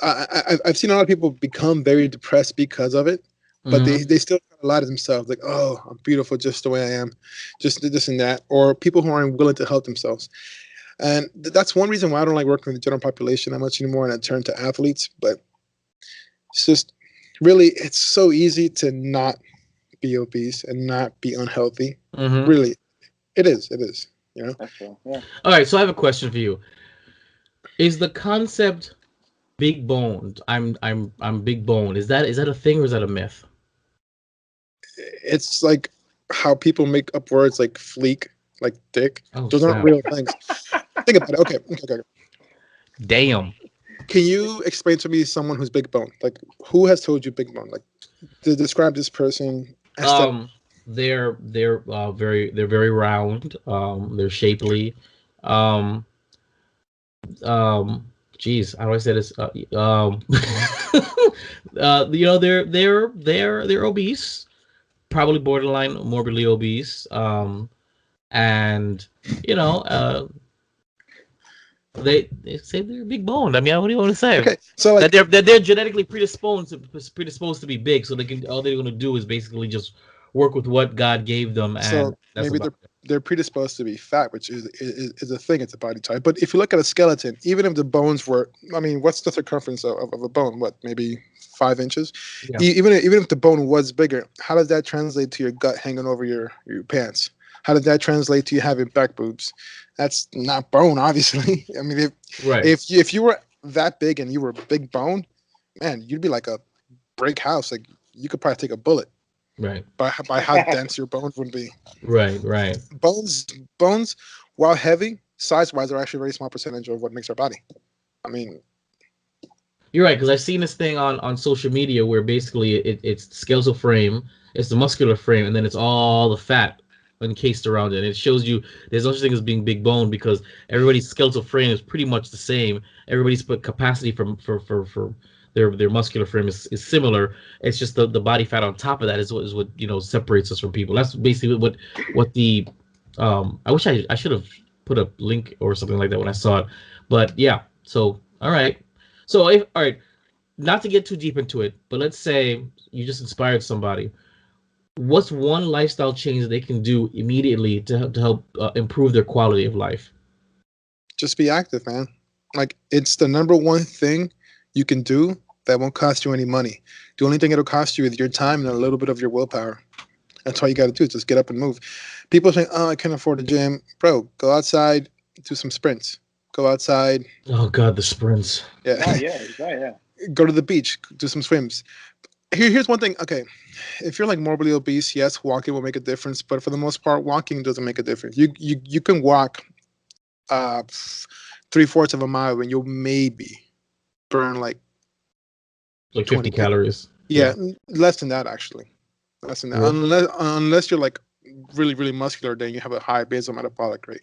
I've seen a lot of people become very depressed because of it, but mm-hmm. they still lie to themselves like, oh, I'm beautiful just the way I am, just this and that, or people who aren't willing to help themselves. And that's one reason why I don't like working with the general population that much anymore, and I turn to athletes. But it's just really, it's so easy to not be obese and not be unhealthy. Mm-hmm. Really, it is. That's true. Yeah. All right, so I have a question for you. Is the concept big boned? I'm big boned. Is that a thing or is that a myth? It's like how people make up words like fleek, like dick. Oh, those aren't real things. Think about it. Okay. Damn. Can you explain to me someone who's big bone? Like, who has told you big bone? Like, to describe this person. They're very round. They're shapely. Geez, how do I say this? They're obese, probably borderline morbidly obese. And they say they're big boned. I mean, what do you want to say? Okay, so like that they're genetically predisposed to be big, so all they're going to do is basically just work with what God gave them, and so maybe they're predisposed to be fat, which is a thing. It's a body type. But if you look at a skeleton, even if the bones were, I mean, what's the circumference of a bone? What, maybe 5 inches? Yeah. Even if the bone was bigger, how does that translate to your gut hanging over your pants? How does that translate to you having back boobs? That's not bone, obviously. I mean, if you were that big and you were big bone, man, you'd be like a brick house. Like, you could probably take a bullet. Right. By how dense your bones would be. Right. Bones, while heavy, size-wise, are actually a very small percentage of what makes our body. I mean, you're right, because I've seen this thing on social media where basically it's skeletal frame, it's the muscular frame, and then it's all the fat encased around it. And it shows you there's no such thing as being big bone, because everybody's skeletal frame is pretty much the same. Everybody's put capacity for their muscular frame is similar. It's just the body fat on top of that is what separates us from people. That's basically what the I wish I should have put a link or something like that when I saw it. But yeah, so all right. So if all right, not to get too deep into it, but let's say you just inspired somebody. What's one lifestyle change that they can do immediately to help improve their quality of life? Just be active, man. Like, it's the number one thing you can do that won't cost you any money. The only thing it'll cost you is your time and a little bit of your willpower. That's all you got to do is just get up and move. People think, oh, I can't afford a gym. Bro, go outside, do some sprints. Go outside. Oh God, the sprints. Oh Yeah. yeah, right, yeah. Go to the beach, do some swims. Here's one thing. Okay, if you're like morbidly obese, yes, walking will make a difference, but for the most part, walking doesn't make a difference. You can walk 3/4 of a mile and you'll maybe burn like Like 20. 50 calories. Yeah, less than that actually. Less than that. Really? Unless you're like really, really muscular, then you have a high basal metabolic rate.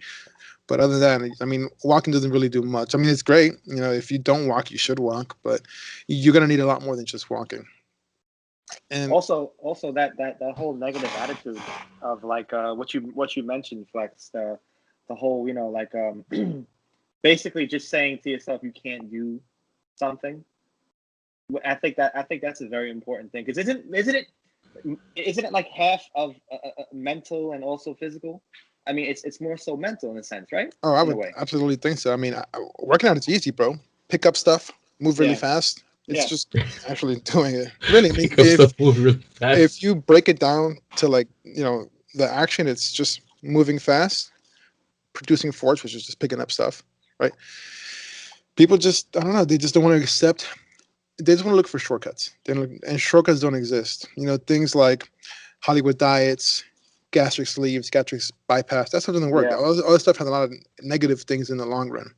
But other than that, I mean, walking doesn't really do much. I mean, it's great. If you don't walk, you should walk, but you're gonna need a lot more than just walking. And Also, that whole negative attitude of like what you mentioned, Flex, the whole like basically just saying to yourself you can't do something. I think that's a very important thing, because isn't it like half of mental and also physical? I mean, it's more so mental in a sense, right? oh, I In a would way. absolutely think so. I mean, working out is easy, bro. Pick up stuff, move really Yeah. fast. It's Yeah. just actually doing it. Really, I mean, Pick up stuff move really fast. if you break it down to like the action, it's just moving fast, producing force, which is just picking up stuff, right? People just, I don't know, they just don't want to accept. They just want to look for shortcuts. And shortcuts don't exist. Things like Hollywood diets, gastric sleeves, gastric bypass. That stuff doesn't work. Yeah. All this stuff has a lot of negative things in the long run.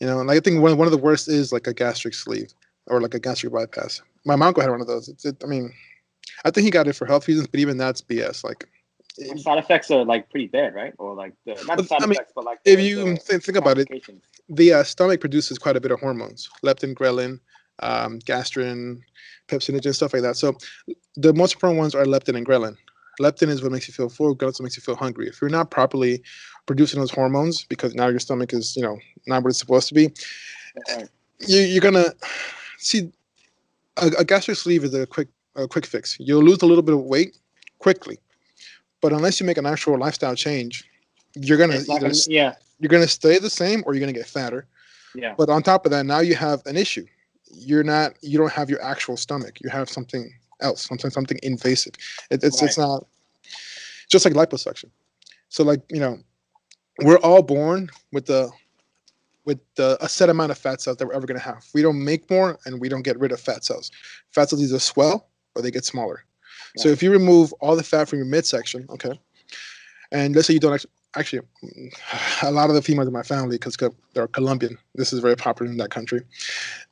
And I think one of the worst is like a gastric sleeve or like a gastric bypass. My uncle had one of those. I mean, I think he got it for health reasons, but even that's BS. Like, The side effects are like pretty bad, right? Or like not the side I mean, effects, but like if you think about it, complications. the stomach produces quite a bit of hormones: leptin, ghrelin, gastrin, pepsinogen, stuff like that. So the most important ones are leptin and ghrelin. Leptin is what makes you feel full. Ghrelin is what makes you feel hungry. If you're not properly producing those hormones, because now your stomach is, not what it's supposed to be, Right. you're gonna see a gastric sleeve is a quick fix. You'll lose a little bit of weight quickly, but unless you make an actual lifestyle change, you're gonna It's not either gonna, yeah, you're gonna stay the same or you're gonna get fatter. yeah. But on top of that, now you have an issue. You don't have your actual stomach. You have something else, something invasive. It's Right. not just like liposuction. So like, we're all born with a set amount of fat cells that we're ever going to have. We don't make more and we don't get rid of fat cells. Fat cells either swell or they get smaller. So Right. if you remove all the fat from your midsection, okay, and let's say you don't actually, a lot of the females in my family, because they're Colombian, this is very popular in that country,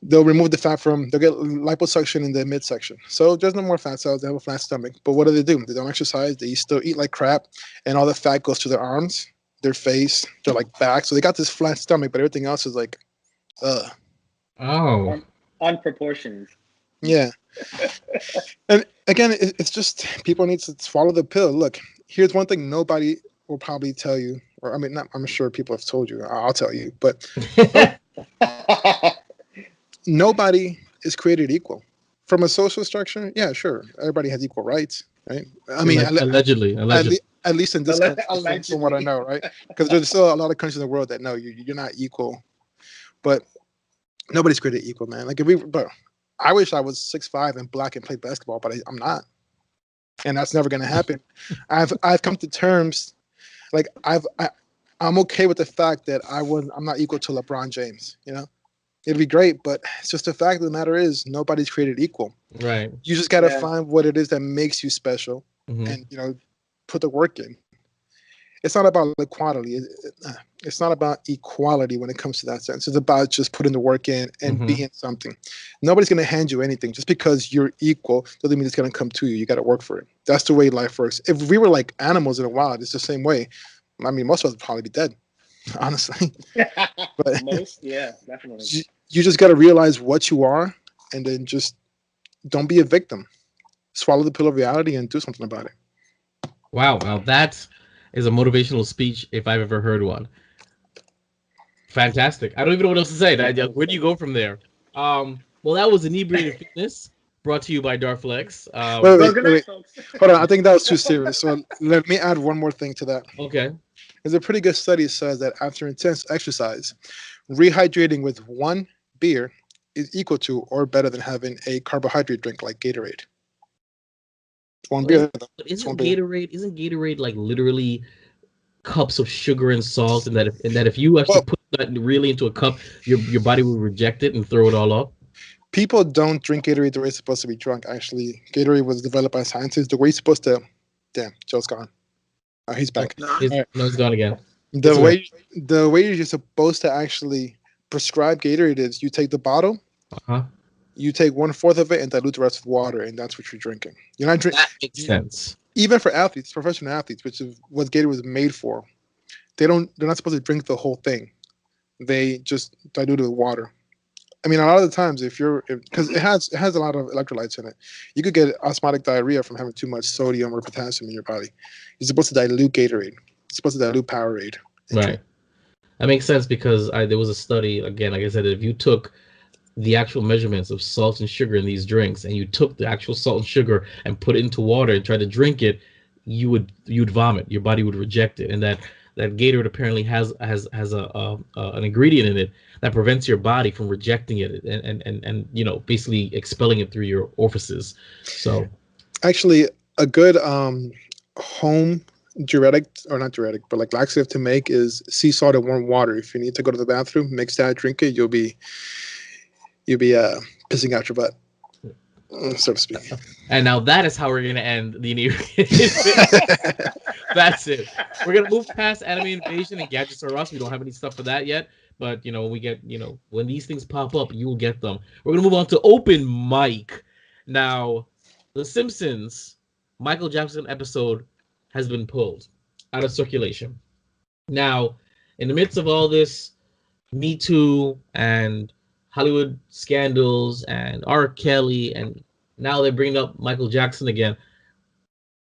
they'll remove the fat they'll get liposuction in the midsection. So there's no more fat cells, they have a flat stomach. But what do? They don't exercise, they still eat like crap, and all the fat goes to their arms, their face, their like back. So they got this flat stomach, but everything else is like, Oh. Unproportioned. yeah. And again, it's just people need to swallow the pill. Look, here's one thing nobody will probably tell you, or I mean, not, I'm sure people have told you. I'll tell you, but nobody is created equal. From a social structure, yeah, sure, everybody has equal rights, right? I mean, allegedly. at least in this country, from what I Allegedly. know, right? Because there's still a lot of countries in the world that know you're not equal, but nobody's created equal, man. Like but I wish I was 6'5" and black and played basketball, but I'm not, and that's never gonna happen. I've come to terms, like I'm okay with the fact that I'm not equal to LeBron James. It'd be great, but it's just the fact of the matter is nobody's created equal. Right. You just got to Yeah. find what it is that makes you special, Mhm. and put the work in. It's not about equality. It's not about equality when it comes to that sense. It's about just putting the work in and Mhm. being something. Nobody's going to hand you anything. Just because you're equal doesn't mean it's going to come to you. You got to work for it. That's the way life works. If we were like animals in the wild, it's the same way. I mean, most of us would probably be dead, honestly. But Most, yeah, definitely. you just got to realize what you are and then just don't be a victim. Swallow the pill of reality and do something about it. Wow, now that is a motivational speech if I've ever heard one. Fantastic. I don't even know what else to say. Where do you go from there? Well, that was Inebriated Fitness, brought to you by Darflex. Wait. Hold on. I think that was too serious. So let me add one more thing to that. Okay. There's a pretty good study that says that after intense exercise, rehydrating with one beer is equal to or better than having a carbohydrate drink like Gatorade. One beer. But isn't Gatorade like literally cups of sugar and salt, and that if you actually put that really into a cup, your body will reject it and throw it all up? People don't drink Gatorade the way it's supposed to be drunk. Actually, Gatorade was developed by scientists the way it's supposed to. Damn, Joe's gone. He's back. He's gone again. The way you're supposed to actually prescribe Gatorade is you take the bottle, you take 1/4 of it and dilute the rest with water, and that's what you're drinking. You're not drinking. That makes sense. Even for athletes, professional athletes, which is what Gatorade was made for, they're not supposed to drink the whole thing. They just dilute it with water. I mean, a lot of the times, because it has a lot of electrolytes in it, you could get osmotic diarrhea from having too much sodium or potassium in your body. You're supposed to dilute Gatorade. You're supposed to dilute Powerade. Right. That makes sense because there was a study, again, like I said, if you took the actual measurements of salt and sugar in these drinks, and you took the actual salt and sugar and put it into water and tried to drink it, you'd vomit. Your body would reject it, and that Gatorade apparently has an ingredient in it that prevents your body from rejecting it and basically expelling it through your orifices. So, actually, a good home diuretic, or not diuretic, but like laxative to make is sea salt and warm water. If you need to go to the bathroom, mix that, drink it, you'll be pissing out your butt, so to speak. And now that is how we're going to end the inebriated. That's it. We're going to move past Anime Invasion and Gadgets R Us. We don't have any stuff for that yet. But, when we get, when these things pop up, you will get them. We're going to move on to Open Mic. Now, The Simpsons Michael Jackson episode has been pulled out of circulation. Now, in the midst of all this Me Too and Hollywood scandals and R. Kelly, and now they're bringing up Michael Jackson again,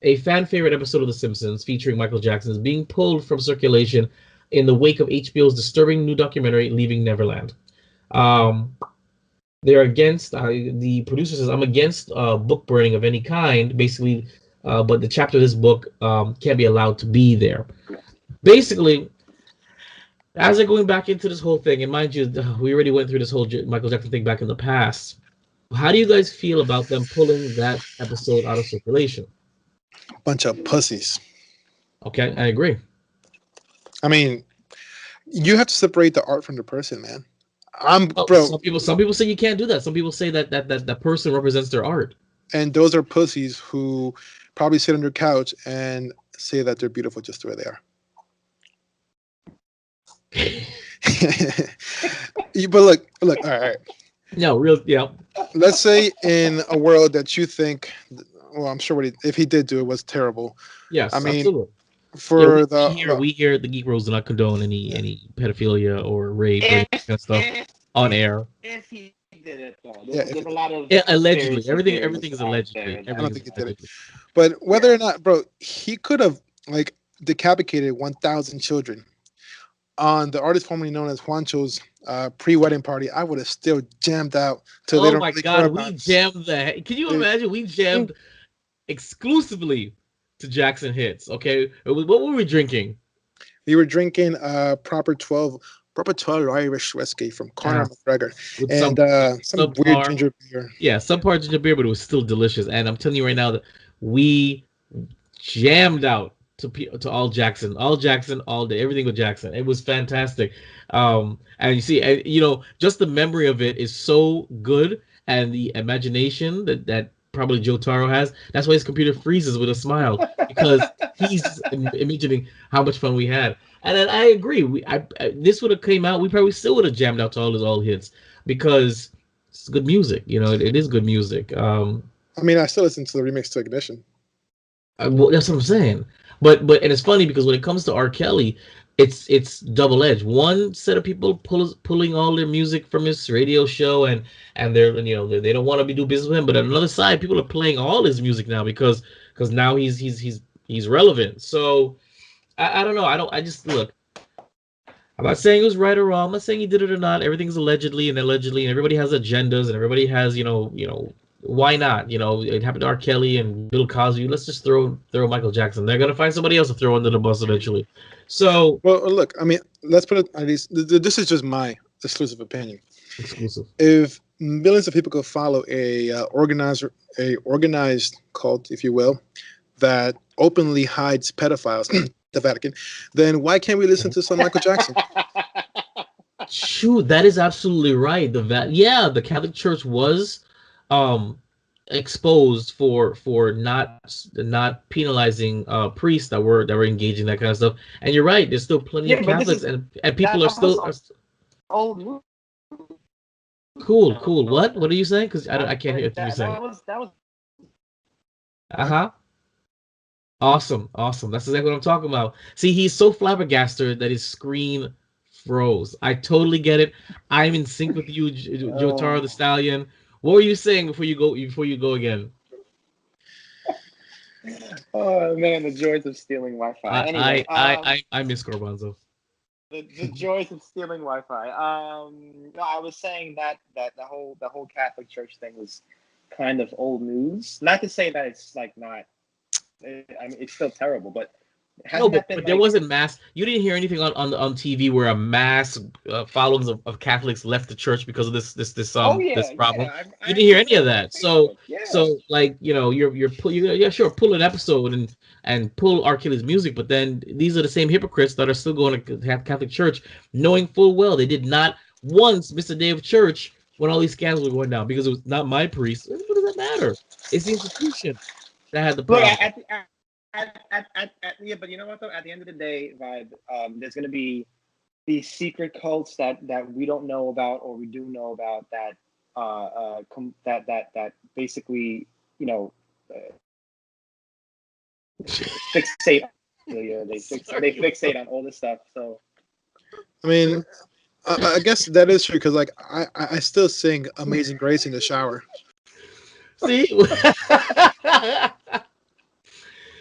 a fan favorite episode of The Simpsons featuring Michael Jackson is being pulled from circulation in the wake of HBO's disturbing new documentary, Leaving Neverland. They're against, the producer says, I'm against book burning of any kind, basically, but the chapter of this book can't be allowed to be there. Basically, as they're going back into this whole thing, and mind you, we already went through this whole Michael Jackson thing back in the past. How do you guys feel about them pulling that episode out of circulation? Bunch of pussies. Okay, I agree. I mean, you have to separate the art from the person, man. Some people say you can't do that. Some people say that person represents their art. And those are pussies who probably sit on their couch and say that they're beautiful just the way they are. But look, all right. No, real, yeah. Let's say in a world that you think, well, I'm sure if he did do it was terrible. Yes, I mean, absolutely. We here at the Geek Bros do not condone any pedophilia or rape or kind of stuff on air. If he did it, though, there's a lot of allegedly. Everything is allegedly. I don't think he did it. But whether or not, bro, he could have decapitated 1,000 children. On the artist formerly known as Juancho's pre-wedding party, I would have still jammed out till they don't really care about. We jammed that. Can you imagine? We jammed exclusively to Jackson hits. Okay, what were we drinking? We were drinking proper 12 Irish whiskey from Conor McGregor and some weird ginger beer. Yeah, some part ginger beer, but it was still delicious. And I'm telling you right now that we jammed out to all Jackson all day, everything with Jackson. It was fantastic. And you see, just the memory of it is so good, and the imagination that probably JoeTarro has. That's why his computer freezes with a smile, because he's imagining how much fun we had. And then I agree. This would have came out, we probably still would have jammed out to all hits, because it's good music. It is good music. I mean, I still listen to the remix to Ignition. Well, that's what I'm saying. But and it's funny because when it comes to R. Kelly, it's double edged. One set of people pulling all their music from his radio show, and they're they don't want to be do business with him. But on another side, people are playing all his music now because now he's relevant. So I don't know. I just look. I'm not saying it was right or wrong. I'm not saying he did it or not. Everything's allegedly, and everybody has agendas, and everybody has why not? It happened to R. Kelly and Bill Cosby. Let's just throw Michael Jackson. They're gonna find somebody else to throw under the bus eventually. So Well, look, I mean, let's put it at least. This is just my exclusive opinion. exclusive. If millions of people could follow a organized cult, if you will, that openly hides pedophiles, the Vatican, then why can't we listen to some Michael Jackson? Shoot, that is absolutely right. The Catholic Church was um exposed for not penalizing priests that were engaging that kind of stuff. And you're right, there's still plenty of Yeah, but this Catholics is and people that are still was old movie. cool. What are you saying? Because I can't hear what you're That saying. was Uh-huh. Awesome. That's exactly what I'm talking about. See, he's so flabbergasted that his screen froze. I totally get it. I'm in sync with you, JoeTarro the Stallion. What were you saying before you go again? Oh man, the joys of stealing Wi-Fi. I Anyway, I I I, I miss Garbanzo. the joys of stealing Wi-Fi. No, I was saying that the whole Catholic Church thing was kind of old news. Not to say that it's like not. I mean, it's still terrible, but No, hasn't but that been but there like? wasn't mass. You didn't hear anything on TV where a mass followings of Catholics left the church because of Oh this yeah, problem. yeah. I You didn't hear actually any saw of that on that. So Facebook. Yeah. so like yeah, sure, pull an episode and pull R. Kelly's music, but then these are the same hypocrites that are still going to Catholic Church, knowing full well they did not once miss a day of church when all these scandals were going down because it was not my priest. What does that matter? It's the institution that had the Look, problem. yeah, but you know what though? At the end of the day, vibe, there's gonna be these secret cults that we don't know about or we do know about that basically you know uh, fixate. They Sorry. fixate on all this stuff. So I mean, I guess that is true because, like, I still sing "Amazing Grace" in the shower. See?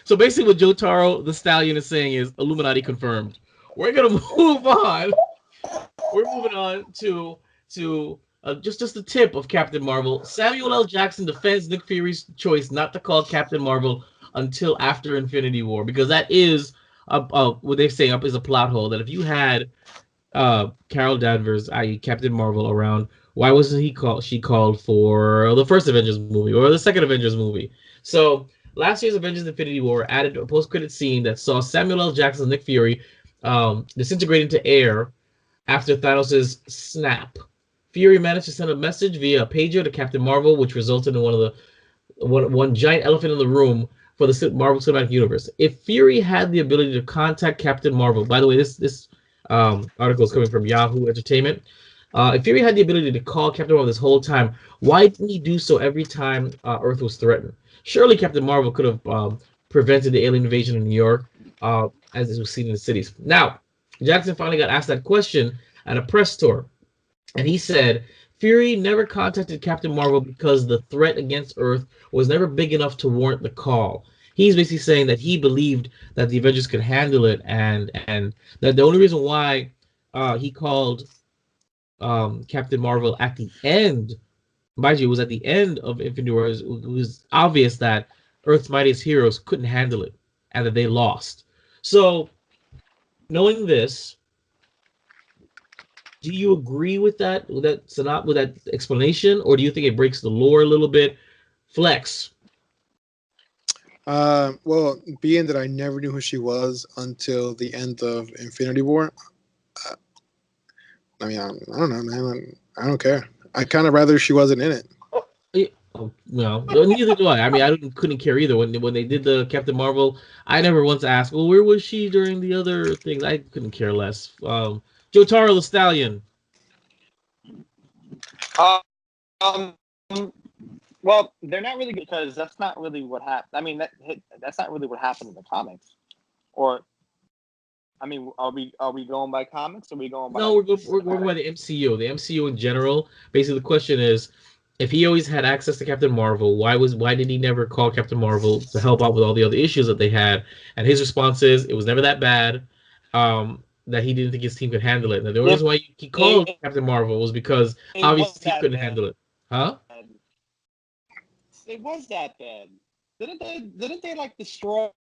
So basically, what JoeTarro the Stallion is saying is Illuminati confirmed. We're gonna move on. We're moving on to just the tip of Captain Marvel. Samuel L. Jackson defends Nick Fury's choice not to call Captain Marvel until after Infinity War because that is what they say up is a plot hole that if you had Carol Danvers, i.e. Captain Marvel, around, why wasn't she called for the first Avengers movie or the second Avengers movie? So last year's Avengers Infinity War added a post-credit scene that saw Samuel L. Jackson's Nick Fury disintegrate into air after Thanos' snap. Fury managed to send a message via a pager to Captain Marvel, which resulted in one giant elephant in the room for the Marvel Cinematic Universe. If Fury had the ability to contact Captain Marvel, by the way, this article is coming from Yahoo Entertainment. If Fury had the ability to call Captain Marvel this whole time, why didn't he do so every time Earth was threatened? Surely Captain Marvel could have prevented the alien invasion in New York, as it was seen in the cities. Now, Jackson finally got asked that question at a press tour, and he said Fury never contacted Captain Marvel because the threat against Earth was never big enough to warrant the call. He's basically saying that he believed that the Avengers could handle it, and that the only reason why he called Captain Marvel at the end, mind you, it was at the end of Infinity War. It was obvious that Earth's mightiest heroes couldn't handle it, and that they lost. So, knowing this, do you agree with that explanation, or do you think it breaks the lore a little bit? Flex. Well, being that I never knew who she was until the end of Infinity War, uh, I mean, I don't know, man. I don't care. I kind of rather she wasn't in it. Oh, no, neither do I. I mean, couldn't care either. When they did the Captain Marvel, I never once asked, well, where was she during the other things? I couldn't care less. JoeTarro the Stallion. um well, they're not really good because that's not really what happened. I mean that's not really what happened in the comics, or I mean, are we going by comics or are we going by? No, we're going by the MCU. The MCU in general. Basically, the question is, if he always had access to Captain Marvel, why did he never call Captain Marvel to help out with all the other issues that they had? And his response is, it was never that bad. That he didn't think his team could handle it. Now, the only reason why he called Captain Marvel was because obviously he couldn't handle it. Huh? It was that bad. Didn't they like destroy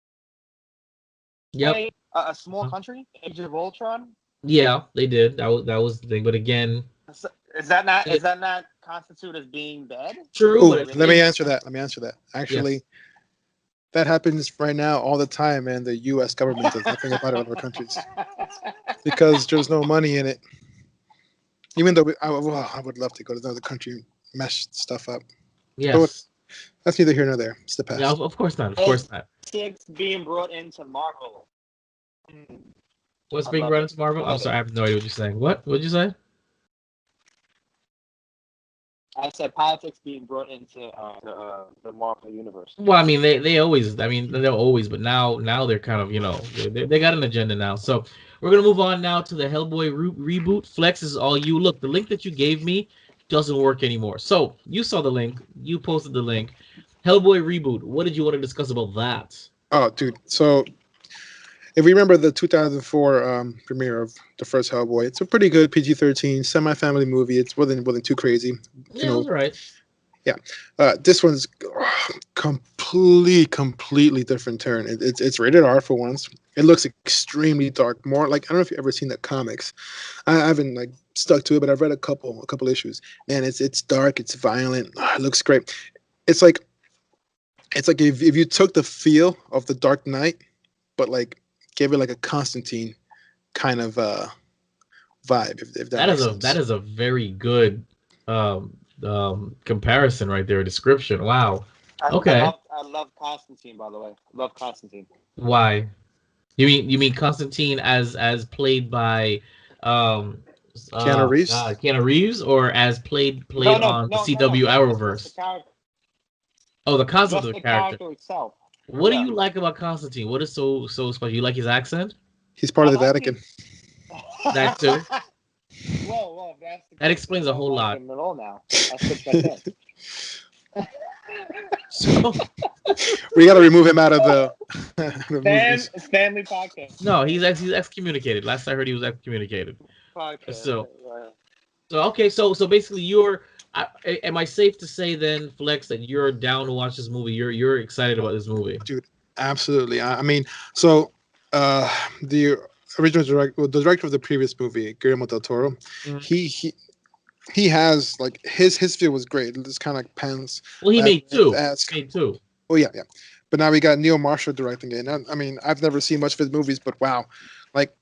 Yep. a small country, Age of Ultron? Yeah, they did. That was the thing. But again, is that not constitute as being bad? True. Ooh, But let me answer that. Actually, that happens right now all the time, and the U.S. government does nothing about it in other countries because there's no money in it. Even though I would love to go to another country and mess stuff up. Yes. But that's neither here nor there. It's the past. Yeah, of course not. Of course not. Six being brought into Marvel. What's being brought into Marvel? I'm sorry, I have no idea what you're saying. What? What'd you say? I said politics being brought into the Marvel universe. Well, I mean, they always. I mean, they'll always, but now they're kind of, they got an agenda now. So we're gonna move on now to the HellBoy reboot. Flex, is all you. Look, the link that you gave me doesn't work anymore. So you saw the link. You posted the link. HellBoy Reboot. What did you want to discuss about that? Oh, dude. So if we remember the 2004 premiere of the first Hellboy, it's a pretty good PG-13 semi-family movie. It wasn't too crazy. Yeah, it was right. Yeah. This one's completely different turn. It's rated R for once. It looks extremely dark. More like, I don't know if you've ever seen the comics. I haven't like stuck to it, but I've read a couple issues. And it's dark. It's violent. It looks great. It's like if you took the feel of the Dark Knight, but like gave it like a Constantine kind of vibe. If that makes sense. That is a very good comparison right there. Description. Wow. Okay. I love Constantine, by the way. Love Constantine. Why? You mean Constantine as played by Keanu Reeves? Keanu Reeves, or as played on the CW Arrowverse? The concept of the character itself. What do you like about Constantine? What is so special? You like his accent? He's part of the Vatican. That too. Whoa, that explains a whole lot. Now. So, we got to remove him out of the Stanley podcast. No, he's excommunicated. Last I heard, he was excommunicated. So okay, so basically, am I safe to say then, Flex, that you're down to watch this movie? You're excited about this movie, dude? Absolutely. I mean, so the original the director of the previous movie, Guillermo del Toro, mm-hmm. he has like his feel was great. It's kind of like Pans. Well, he made two. Oh yeah. But now we got Neil Marshall directing it. And I mean, I've never seen much of his movies, but wow, like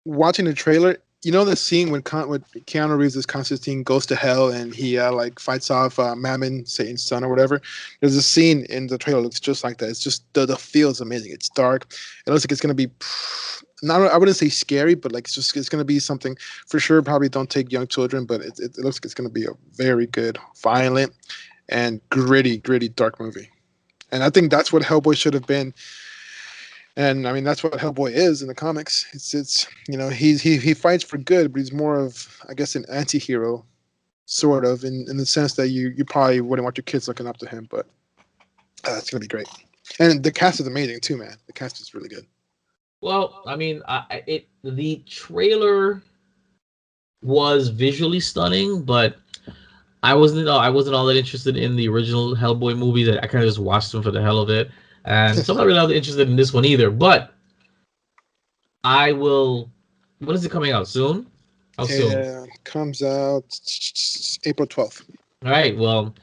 watching the trailer. You know the scene when Keanu Reeves as Constantine goes to hell and he like fights off Mammon, Satan's son or whatever. There's a scene in the trailer that looks just like that. It's just the feel is amazing. It's dark. It looks like it's gonna be I wouldn't say scary, but like it's gonna be something for sure. Probably don't take young children, but it looks like it's gonna be a very good, violent, and gritty dark movie. And I think that's what Hellboy should have been. And I mean that's what Hellboy is in the comics. It's he fights for good, but he's more of, I guess, an anti-hero, sort of, in the sense that you probably wouldn't want your kids looking up to him. But it's gonna be great, and the cast is amazing too, man. The cast is really good. Well, I mean, the trailer was visually stunning, but I wasn't all that interested in the original Hellboy movie. That I kind of just watched them for the hell of it. And so I'm not really all that interested in this one either, but I will. When is it coming out? Soon? How soon? Yeah, it comes out April 12th. All right. Well,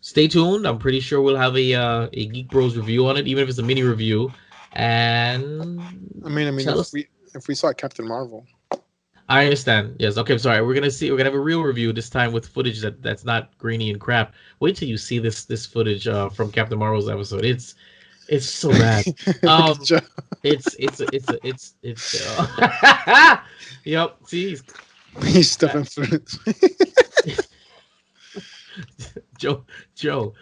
stay tuned. I'm pretty sure we'll have a Geek Bros review on it, even if it's a mini review. And I mean, if we saw Captain Marvel. I understand. Yes. Okay. I'm sorry. We're gonna have a real review this time with footage that's not grainy and crap. Wait till you see this footage from Captain Marvel's episode. It's so bad. It's yep. See, he's stuffing through it. JoeTarro,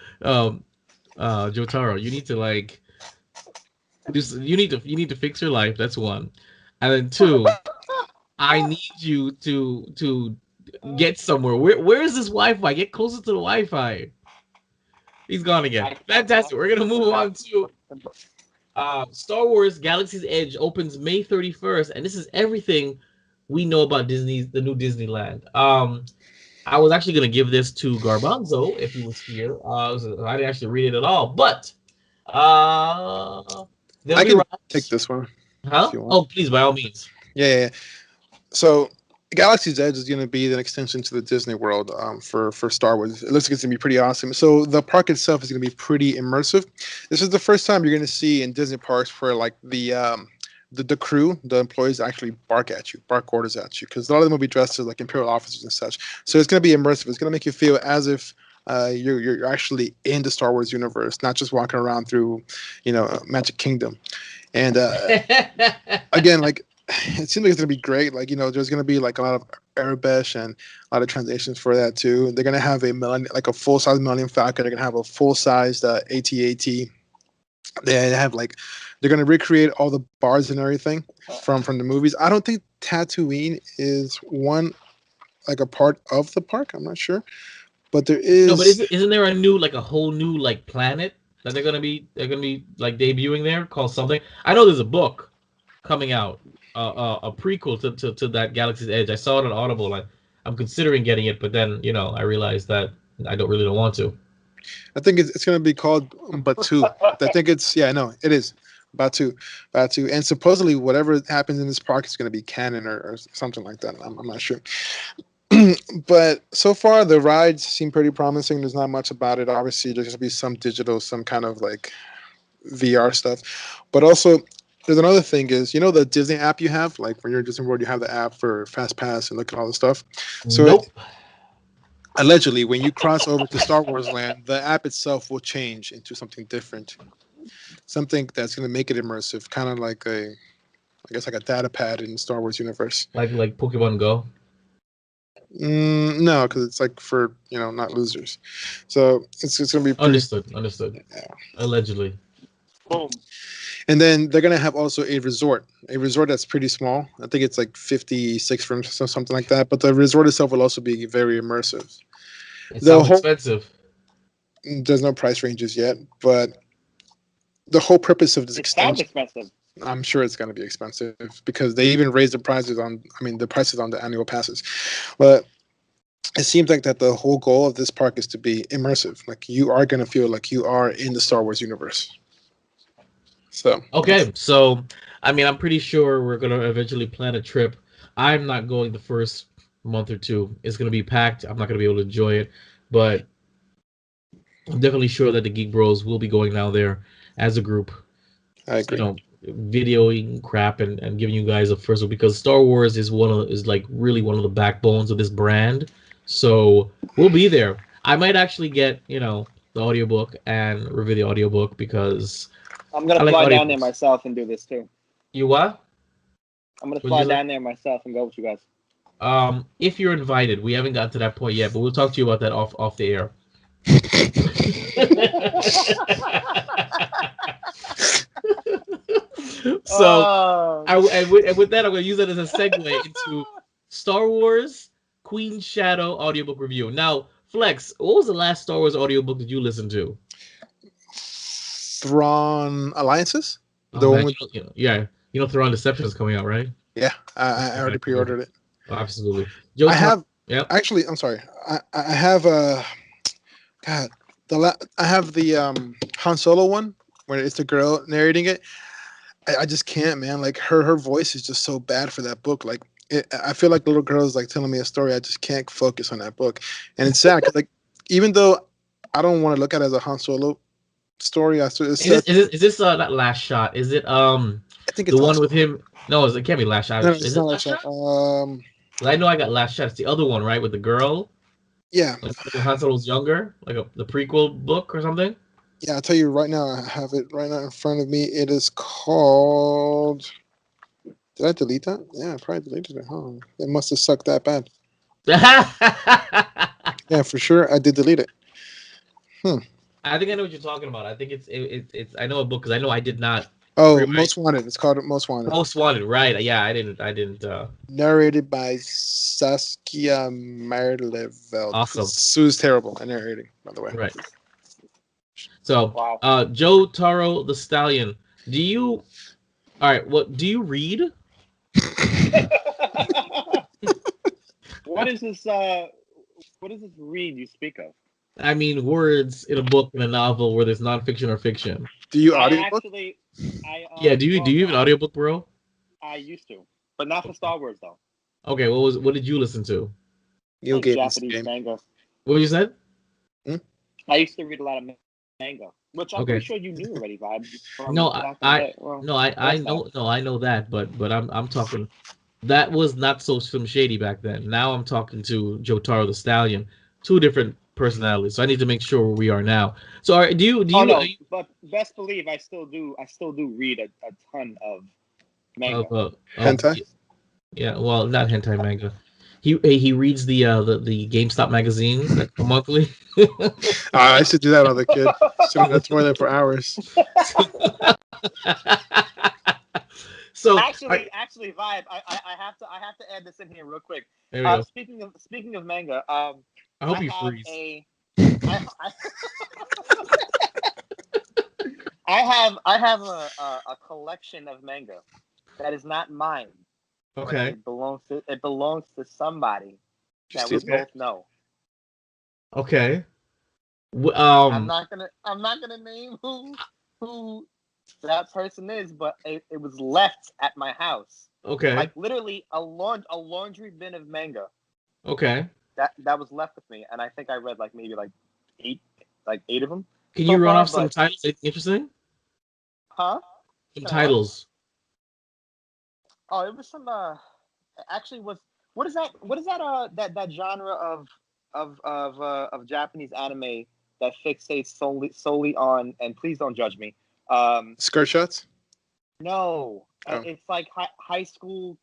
you need to like you need to fix your life. That's one. And then two, I need you to get somewhere. Where is this Wi-Fi? Get closer to the Wi-Fi. He's gone again. Fantastic. We're gonna move on to Star Wars Galaxy's Edge opens May 31st, and this is everything we know about the new Disneyland. I was actually gonna give this to Garbanzo if he was here. I didn't actually read it at all, but I can take this one. Huh? Oh, please, by all means. Yeah. So Galaxy's Edge is going to be an extension to the Disney World for Star Wars. It looks like it's going to be pretty awesome. So the park itself is going to be pretty immersive. This is the first time you're going to see in Disney parks where like the crew, the employees actually bark orders at you, because a lot of them will be dressed as like Imperial officers and such. So it's going to be immersive. It's going to make you feel as if you're actually in the Star Wars universe, not just walking around through, Magic Kingdom. And again, like, it seems like it's gonna be great. Like, there's gonna be like a lot of Arabic and a lot of translations for that too. They're gonna have a full-size Millennium Falcon. They're gonna have a full-sized AT-AT. They're gonna recreate all the bars and everything from the movies. I don't think Tatooine is a part of the park. I'm not sure, but there is. No, but isn't there a whole new planet that they're gonna be like debuting there called something? I know there's a book coming out, a prequel to that Galaxy's Edge. I saw it on Audible. I'm considering getting it, but then I realized that I don't want to. I think it's gonna be called Batu. I think it is Batu, and supposedly whatever happens in this park is gonna be canon or something like that. I'm not sure. But so far the rides seem pretty promising. There's not much about it. Obviously there's gonna be some digital, some kind of like VR stuff, but also there's another thing is, the Disney app you have, like when you're at Disney World, you have the app for Fast Pass and look at all the stuff. So nope. Allegedly, when you cross over to Star Wars Land, the app itself will change into something different, something that's going to make it immersive, kind of like a data pad in the Star Wars universe. Like Pokemon Go. No, because it's like for not losers. So it's going to be understood. Yeah. Allegedly. Boom. And then they're going to have also a resort that's pretty small. I think it's like 56 rooms or something like that. But the resort itself will also be very immersive. It sounds expensive. There's no price ranges yet, but the whole purpose of this extension. Sounds expensive. I'm sure it's going to be expensive because they even raised the prices on the annual passes. But it seems like that the whole goal of this park is to be immersive. Like you are going to feel like you are in the Star Wars universe. So okay, so I'm pretty sure we're gonna eventually plan a trip. I'm not going the first month or two. It's gonna be packed. I'm not gonna be able to enjoy it, but I'm definitely sure that the Geek Bros will be going down there as a group. I agree. Videoing crap and giving you guys a first look, because Star Wars is really one of the backbones of this brand. So we'll be there. I might actually get the audiobook and review the audiobook because I'm going to fly down there myself and do this too. You what? I'm going to fly down there myself and go with you guys. If you're invited, we haven't gotten to that point yet, but we'll talk to you about that off the air. So, and with that, I'm going to use that as a segue into Star Wars Queen Shadow audiobook review. Now, Flex, what was the last Star Wars audiobook that you listened to? Thrawn Alliances? Thrawn Deception is coming out, right? Yeah, I already pre-ordered it. Oh, absolutely. Actually, I'm sorry. I have I have the Han Solo one where it's the girl narrating it. I just can't, man. Like her voice is just so bad for that book. Like I feel like the little girl is like telling me a story. I just can't focus on that book, and it's sad because even though I don't want to look at it as a Han Solo story, is this that Last Shot? Is it I think it's the one with him? No, it can't be Last Shot. No, it's not Last Shot. I know I got Last Shot. It's the other one, right, with the girl. Yeah. Like Han Solo's younger, the prequel book or something. Yeah, I'll tell you right now. I have it right now in front of me. It is called. Did I delete that? Yeah, I probably deleted it. Huh? It must have sucked that bad. Yeah, for sure. I did delete it. I think I know what you're talking about. I think it's I know a book because I know I did not Oh, Most Wanted. It's called Most Wanted. Most Wanted, right? Yeah, I didn't. Narrated by Saskia Merleveld. Awesome. Sue's terrible at narrating, by the way. Right. So, Wow. JoeTarro the Stallion. Do you? All right. What do you read? What is this? What is this read you speak of? I mean, words in a book, in a novel, where there's nonfiction or fiction. Do you I audiobook? actually, Yeah. Do you have an audiobook, bro? I used to, but not for Star Wars though. Okay. What did you listen to? Neil Like Gaiman's Japanese game. manga. What you said? I used to read a lot of manga, which I'm Okay. pretty sure you knew already, Vibe. from No, back in the day. Well, I know. No, I know that, but I'm talking. That was not so Slim Shady back then. Now I'm talking to JoeTarro the Stallion. Two different personalities. So I need to make sure where we are now. So do you? Oh no, but best believe I still do read a ton of manga. Hentai? Yeah, well, not hentai manga. He reads the GameStop magazines that come monthly. I used to do that when I was a kid. Sitting in the toilet for hours. So actually, Vibe, I have to add this in here real quick. There we go. Speaking of manga, I hope you have freeze. I have a collection of manga that is not mine. Okay. It belongs to somebody that we both know. Okay. I'm not gonna name who that person is, but it was left at my house. Okay. Like literally a laundry bin of manga. Okay. That was left with me, and I think I read maybe eight of them. Can you run off some titles? Anything interesting? Huh? Some titles. Oh, it was some. Actually, what is that? What is that genre of Japanese anime that fixates solely on? And please don't judge me. Skirt shots? No, it's like high school.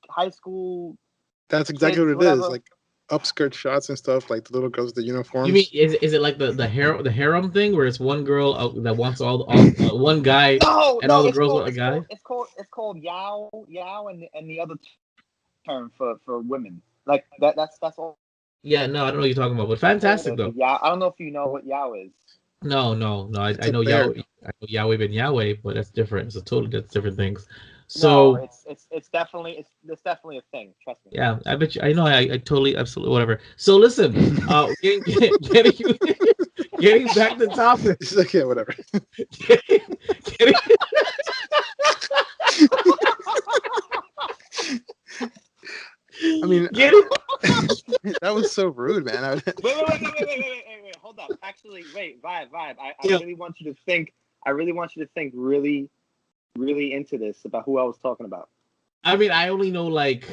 That's exactly what it is. Like upskirt shots and stuff, like the little girls with the uniforms. You mean is it like the harem thing where it's one girl that wants all one guy all the girls want a guy? It's called yao, and the other term for women like that. That's all. Yeah, no, I don't know what you're talking about, but fantastic though. Yeah, I don't know if you know what yao is. No, I know Yahweh. I know Yahweh ben Yahweh, but that's different. That's different things. So no, it's definitely a thing. Trust me. Yeah, I bet you. I know. I totally, absolutely, whatever. So listen, getting back to the topic. It's okay, whatever. I mean, that was so rude, man. Wait. Hold up. Actually, wait, Vibe. I really want you to think. I really want you to think really into this about who I was talking about. I mean, I only know like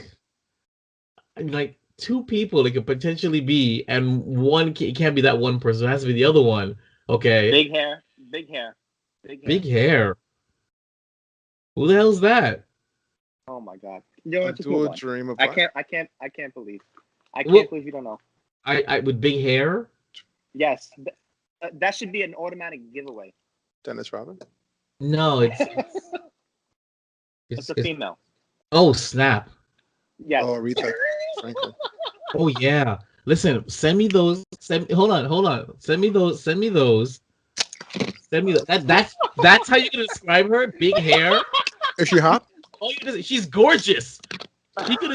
two people it could potentially be, and one it can't be that one person. It has to be the other one. Okay. Big hair. Big hair. Who the hell's that? Oh my god. You know, do a dream of. I can't believe. I can't believe you don't know. I with big hair. Yes, that should be an automatic giveaway. Dennis Rodman? No, it's a female. Oh snap! Yes. Oh, Aretha Franklin. Oh yeah. Listen, send me those. Hold on. Send me those. That's how you can describe her. Big hair. Is she hot? Oh, she's gorgeous. He could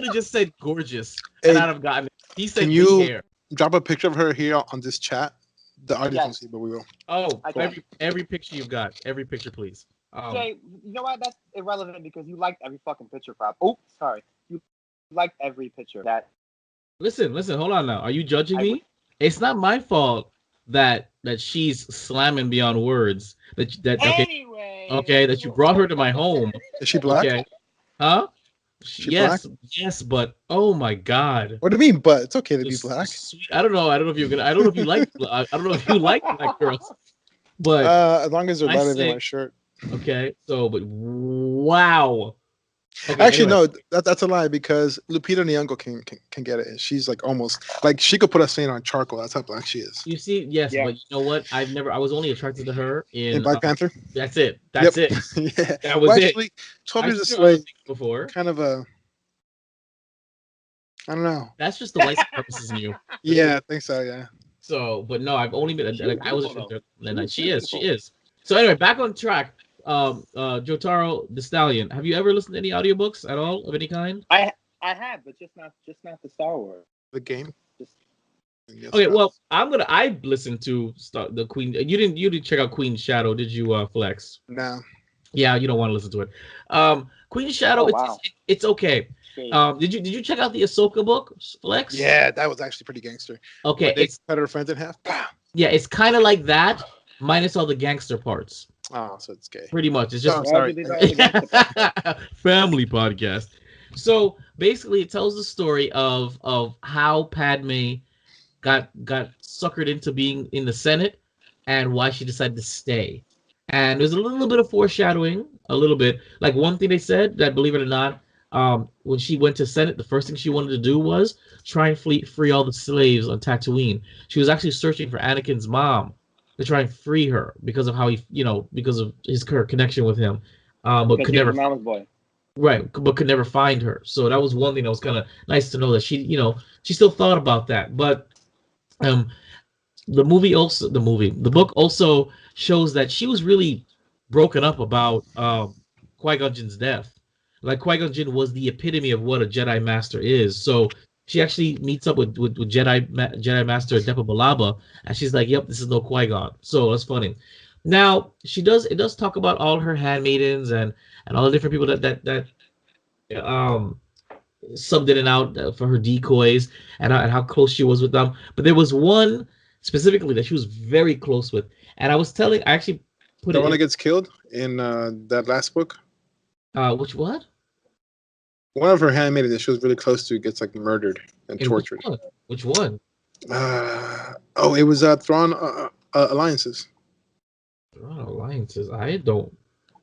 have just said gorgeous, and I'd have gotten it. He said big hair. Drop a picture of her here on this chat? The audience can see, but we will. Oh, every picture you've got. Every picture, please. Jay, you know what? That's irrelevant because you liked every fucking picture, Prop. Oh, sorry. You liked every picture. Listen. Hold on now. Are you judging me? It's not my fault that she's slamming beyond words. Anyway. Okay, that you brought her to my home. Is she black? Okay. Huh? Black? Yes, but oh my god. What do you mean? But it's okay to be black. I don't know if you're gonna. I don't know if you like. I don't know if you like black girls. But as long as they're better than my shirt. Okay. So, but wow. Okay, Actually, anyway. no, that's a lie because Lupita Nyong'o can get it. She's like almost like she could put a stain on charcoal. That's how black she is. You see, yes, Yeah. but you know what? I was only attracted to her In in. Black Panther. That's it. Yep. That's it. Yeah. That Well, was it. actually, 12 I've Years a seen her other Slave, things before. kind of a. I don't know. That's just the white supremacist in you. Yeah, I think so. Yeah. So, but no, I've only been She like was I was beautiful, attracted though. to her. She She was is. She beautiful. is. So anyway, back on track. JoeTarro, the Stallion. Have you ever listened to any audiobooks at all of any kind? I have, but just not the Star Wars. The game. Just Yes, Okay, right. well, I listened to the Queen. You didn't check out Queen's Shadow, did you, Flex? No. Yeah, you don't want to listen to it. Queen's Shadow, Oh, wow. it's okay. shade. Did you check out the Ahsoka book, Flex? Yeah, that was actually pretty gangster. Okay, When they it's cut her friends in half. yeah, it's kind of like that, minus all the gangster parts. Oh, so it's gay. Pretty much, it's just Oh, Why sorry. did they do that with the- family podcast. So basically, it tells the story of how Padme got suckered into being in the Senate and why she decided to stay. And there's a little bit of foreshadowing, a little bit. Like one thing they said that, believe it or not, when she went to Senate, the first thing she wanted to do was try and free all the slaves on Tatooine. She was actually searching for Anakin's mom to try and free her because of how because of her connection with him, but Because could he was never. mama's boy. Right, but could never find her. So that was one thing that was kind of nice to know that she still thought about that. But the book also shows that she was really broken up about Qui-Gon Jinn's death. Like Qui-Gon Jinn was the epitome of what a Jedi Master is. So she actually meets up with Jedi Master Depa Billaba, and she's like, "Yep, this is no Qui-Gon." So that's funny. Now it does talk about all her handmaidens and all the different people that subbed in and out for her decoys and how close she was with them. But there was one specifically that she was very close with, and I actually put The it one that in, gets killed in that last book. which what? One of her handmaidens that she was really close to gets like murdered and In which tortured. one? Which one? It was Thrawn Alliances. Alliances. I don't.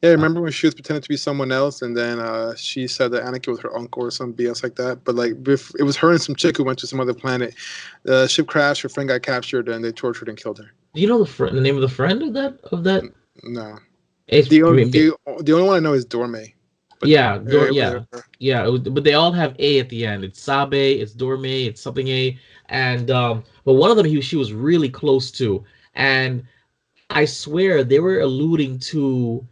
Yeah, remember when she was pretending to be someone else, and then she said that Anakin was her uncle or some BS like that. But like, it was her and some chick who went to some other planet. The ship crashed. Her friend got captured, and they tortured and killed her. Do you know the name of the friend of that? No, It's the only one I know is Dorme. But yeah, it was her. yeah. But they all have A at the end. It's Sabe, it's Dorme, it's something A, and but one of them she was really close to, and I swear they were alluding to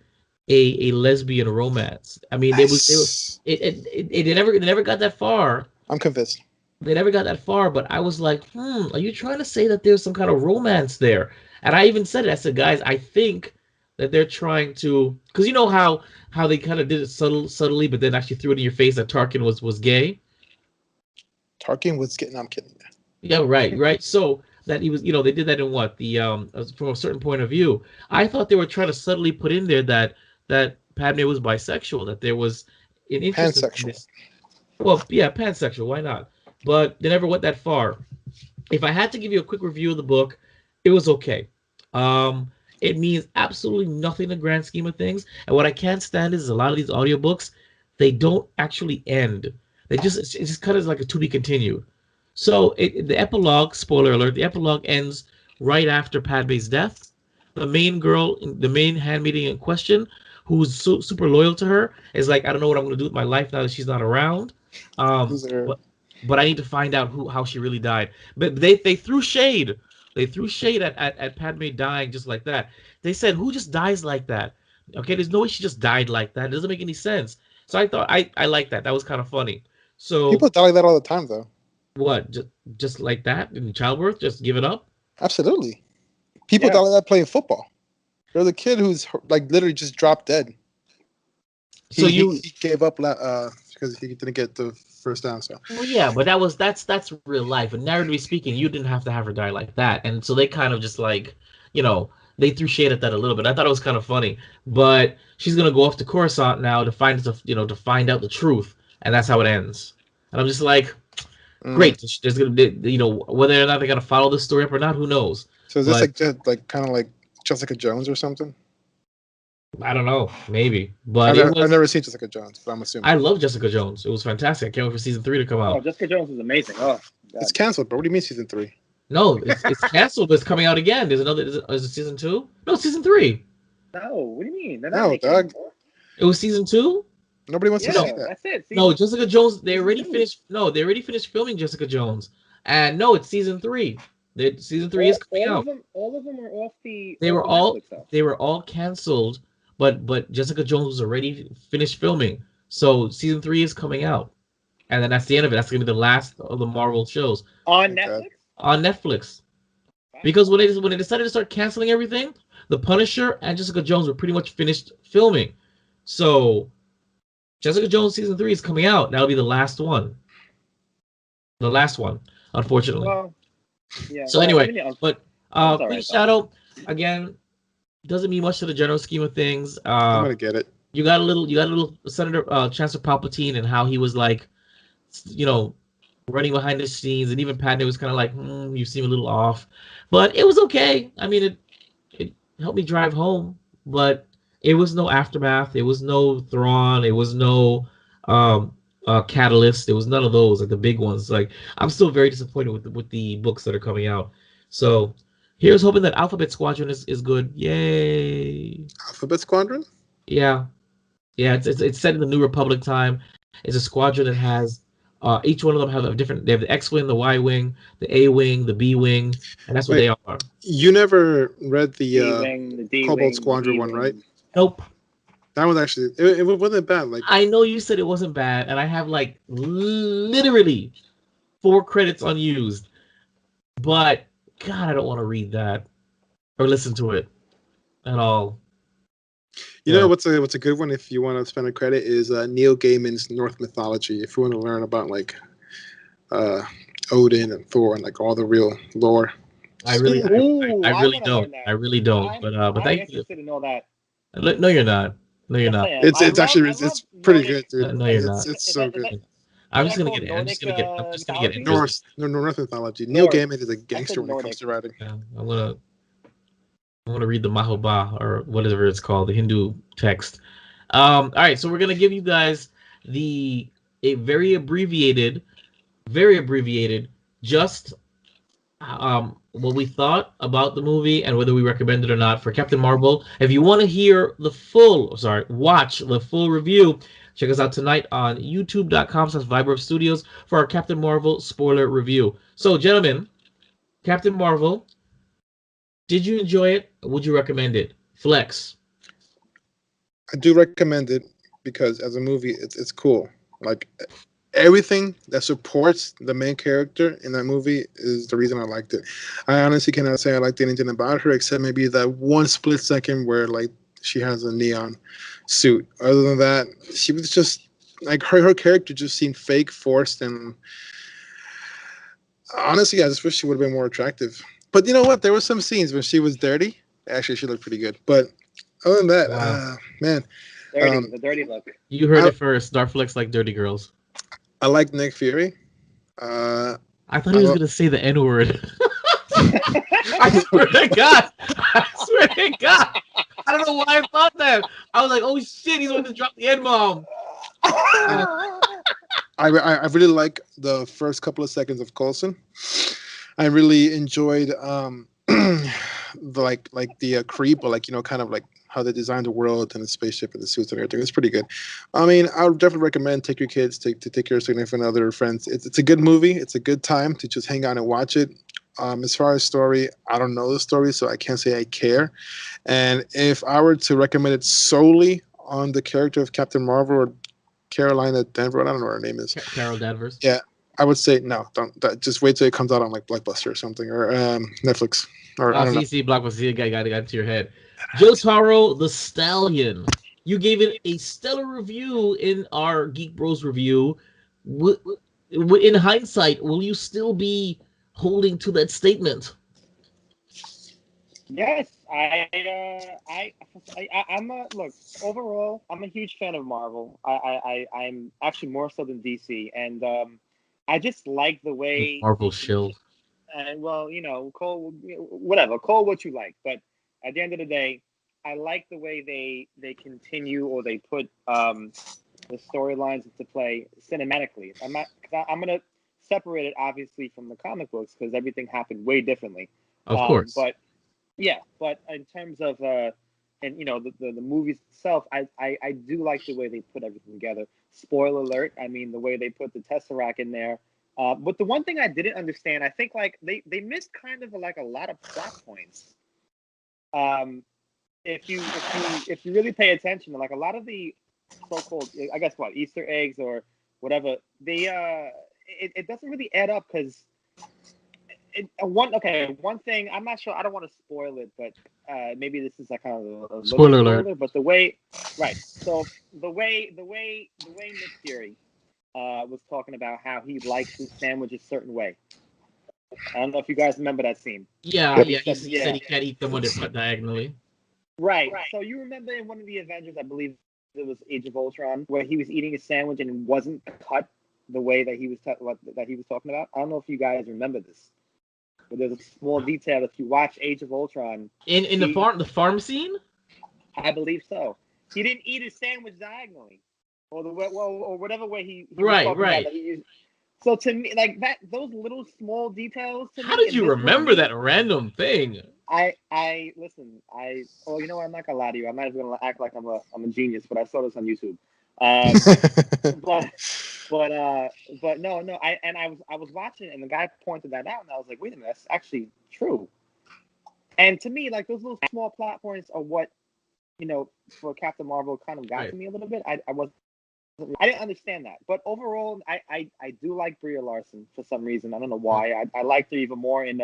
a lesbian romance. I mean, Nice. they never got that far. I'm convinced. They never got that far, but I was like, are you trying to say that there's some kind of romance there? And I even said it. I said, guys, I think that they're trying to, because you know how they kind of did it subtly, but then actually threw it in your face that Tarkin was gay. Tarkin was getting. I'm kidding. Yeah, right. So that he was, they did that in what from a certain point of view. I thought they were trying to subtly put in there that Padme was bisexual, that there was an interest in Pansexual. this. Well, yeah, pansexual. Why not? But they never went that far. If I had to give you a quick review of the book, it was okay. It means absolutely nothing in the grand scheme of things. And what I can't stand is a lot of these audiobooks, they don't actually end. It's just kind of like a to be continued. So the epilogue, spoiler alert, the epilogue ends right after Padme's death. The main handmaiden in question, who's super loyal to her, is like, I don't know what I'm going to do with my life now that she's not around. But I need to find out how she really died. But they threw shade. They threw shade at Padme dying just like that. They said, who just dies like that? Okay, there's no way she just died like that. It doesn't make any sense. So I thought I liked that. That was kind of funny. So People die like that all the time, though. what? Just like that in childbirth? Just give it up? Absolutely. People die like that playing football. There's a kid who's like literally just dropped dead. So he gave up because he didn't get the first down. So well, yeah, but that's real life. And narratively speaking, you didn't have to have her die like that. And so they kind of just like, they threw shade at that a little bit. I thought it was kind of funny. But she's gonna go off to Coruscant now to find out the truth, and that's how it ends. And I'm just like, great. There's gonna be, whether or not they're gonna follow this story up or not, who knows? So is this like kind of like Jessica Jones or something? I don't know, maybe, but I've never seen Jessica Jones, but I'm assuming I love Jessica Jones. It was fantastic. I can't wait for season 3 to come Oh, out. Jessica Jones is amazing. Oh, it's God. canceled. But what do you mean season 3? No, it's canceled, but it's coming out again. There's another. Is it season 2? No, season 3. No, what do you mean? They're not No, making dog. more? It was season 2. Nobody wants to see Yeah, that. that's it. No, Jessica Jones. They season already 2. finished. No, they already finished filming Jessica Jones, and no, it's season 3. Season 3 is coming out. All of them are They off were of all Netflix though. they were all canceled, but Jessica Jones was already finished filming, so season 3 is coming out, and then that's the end of it. That's gonna be the last of the Marvel shows On Thank God. Netflix? on Netflix. Because when they decided to start canceling everything, The Punisher and Jessica Jones were pretty much finished filming. So Jessica Jones season 3 is coming out. That'll be the last one. The last one, unfortunately. Well, yeah. So Well, I anyway, mean, but that's all Queen right, though. Shadow, again, doesn't mean much to the general scheme of things. I'm gonna get it. You got a little Senator Chancellor Palpatine and how he was like, you know, running behind the scenes, and even Padme was kind of like, you seem a little off, but it was okay. I mean, it helped me drive home, but it was no Aftermath, it was no Thrawn, it was no Catalyst, it was none of those like the big ones. Like I'm still very disappointed with the books that are coming out. So here's hoping that Alphabet Squadron is good. Yay! Alphabet Squadron. Yeah, yeah. It's set in the New Republic time. It's a squadron that has each one of them have a different. They have the X-wing, the Y-wing, the A-wing, the B-wing, and that's what Wait, they are. you never read the D-wing, the D-wing, Cobalt the Squadron one, right? E-wing. Nope. That was actually it wasn't bad. Like I know you said it wasn't bad, and I have like literally 4 credits unused, but God, I don't want to read that or listen to it at all. you know what's a good one if you want to spend a credit is Neil Gaiman's Norse mythology. If you want to learn about like Odin and Thor and like all the real lore. I really wanna don't. learn that. I really don't. But I'm thank you. interested in all that. No, you're not. No, you're Yes, not. I am. It's actually I love pretty Nordic. good, dude. No, you're not. It's so Is good. that, I'm is just that gonna called get it. I'm just Nordic gonna get. I'm just gonna get mythology? interested. Norse mythology. Neil Norse. Gaiman is a I gangster said when it comes to writing. Yeah, I want to read the Mahoba or whatever it's called, the Hindu text. All right, so we're gonna give you guys a very abbreviated, just what we thought about the movie and whether we recommend it or not for Captain Marvel. If you want to watch the full review, check us out tonight on youtube.com/Viber Studios for our Captain Marvel spoiler review. So, gentlemen, Captain Marvel, did you enjoy it? Would you recommend it? Flex. I do recommend it because as a movie, it's cool. Like everything that supports the main character in that movie is the reason I liked it. I honestly cannot say I liked anything about her except maybe that one split second where like she has a neon suit. Other than that, she was just like her character just seemed fake, forced, and honestly, I just wish she would have been more attractive. But you know what? There were some scenes when she was dirty. Actually, she looked pretty good. But other than that, Wow. man, The dirty look. You heard I, it first. Darflex like dirty girls. I like Nick Fury. I thought he was gonna say the N word. I swear to God. I swear to God. I don't know why I thought that. I was like, oh shit, he's going to drop the N bomb. I really like the first couple of seconds of Coulson. I really enjoyed the creep, or like kind of like how they designed the world and the spaceship and the suits and everything. It's pretty good. I mean, I would definitely recommend take your kids to take your significant other or friends. It's a good movie. It's a good time to just hang out and watch it. As far as story, I don't know the story, so I can't say I care. And if I were to recommend it solely on the character of Captain Marvel or Carolina Denver, I don't know what her name is. Carol Danvers. Yeah, I would say no. Don't. Just wait till it comes out on like Blockbuster or something or Netflix or I don't know. See, Blockbuster, got into your head. JoeTarro, the Stallion. You gave it a stellar review in our Geek Bros review. In hindsight, will you still be holding to that statement? Yes, I'm a look. Overall, I'm a huge fan of Marvel. I'm actually more so than DC, and I just like the way Marvel shill. And well, call whatever, call what you like. But at the end of the day, I like the way they continue or they put the storylines into play cinematically. I'm gonna separate it obviously from the comic books because everything happened way differently. Of course. But in terms of and you know the movies itself, I do like the way they put everything together. Spoiler alert! I mean the way they put the Tesseract in there. But the one thing I didn't understand, I think like they missed kind of like a lot of plot points. If you really pay attention, like a lot of the so-called, I guess what, Easter eggs or whatever, they it doesn't really add up because one thing, I'm not sure, I don't want to spoil it, but maybe this is like kind of a spoiler alert. But the way, right? So the way Nick Fury was talking about how he likes his sandwich a certain way. I don't know if you guys remember that scene. Yeah. He said he can't eat them when they're cut diagonally. Right. So you remember in one of the Avengers, I believe it was Age of Ultron, where he was eating a sandwich and it wasn't cut the way that he was talking about. I don't know if you guys remember this, but there's a small detail if you watch Age of Ultron. In the farm scene. I believe so. He didn't eat his sandwich diagonally, or whatever way he right. About, so to me, like that, those little small details. How did you remember that random thing? I listen. Oh, you know what? I'm not gonna lie to you. I'm not even gonna act like I'm a genius, but I saw this on YouTube. But no. I was watching it, and the guy pointed that out, and I was like, wait a minute, that's actually true. And to me, like those little small plot points are what, you know, for Captain Marvel kind of got to me a little bit. I didn't understand that, but overall, I do like Brie Larson for some reason. I don't know why. I liked her even more in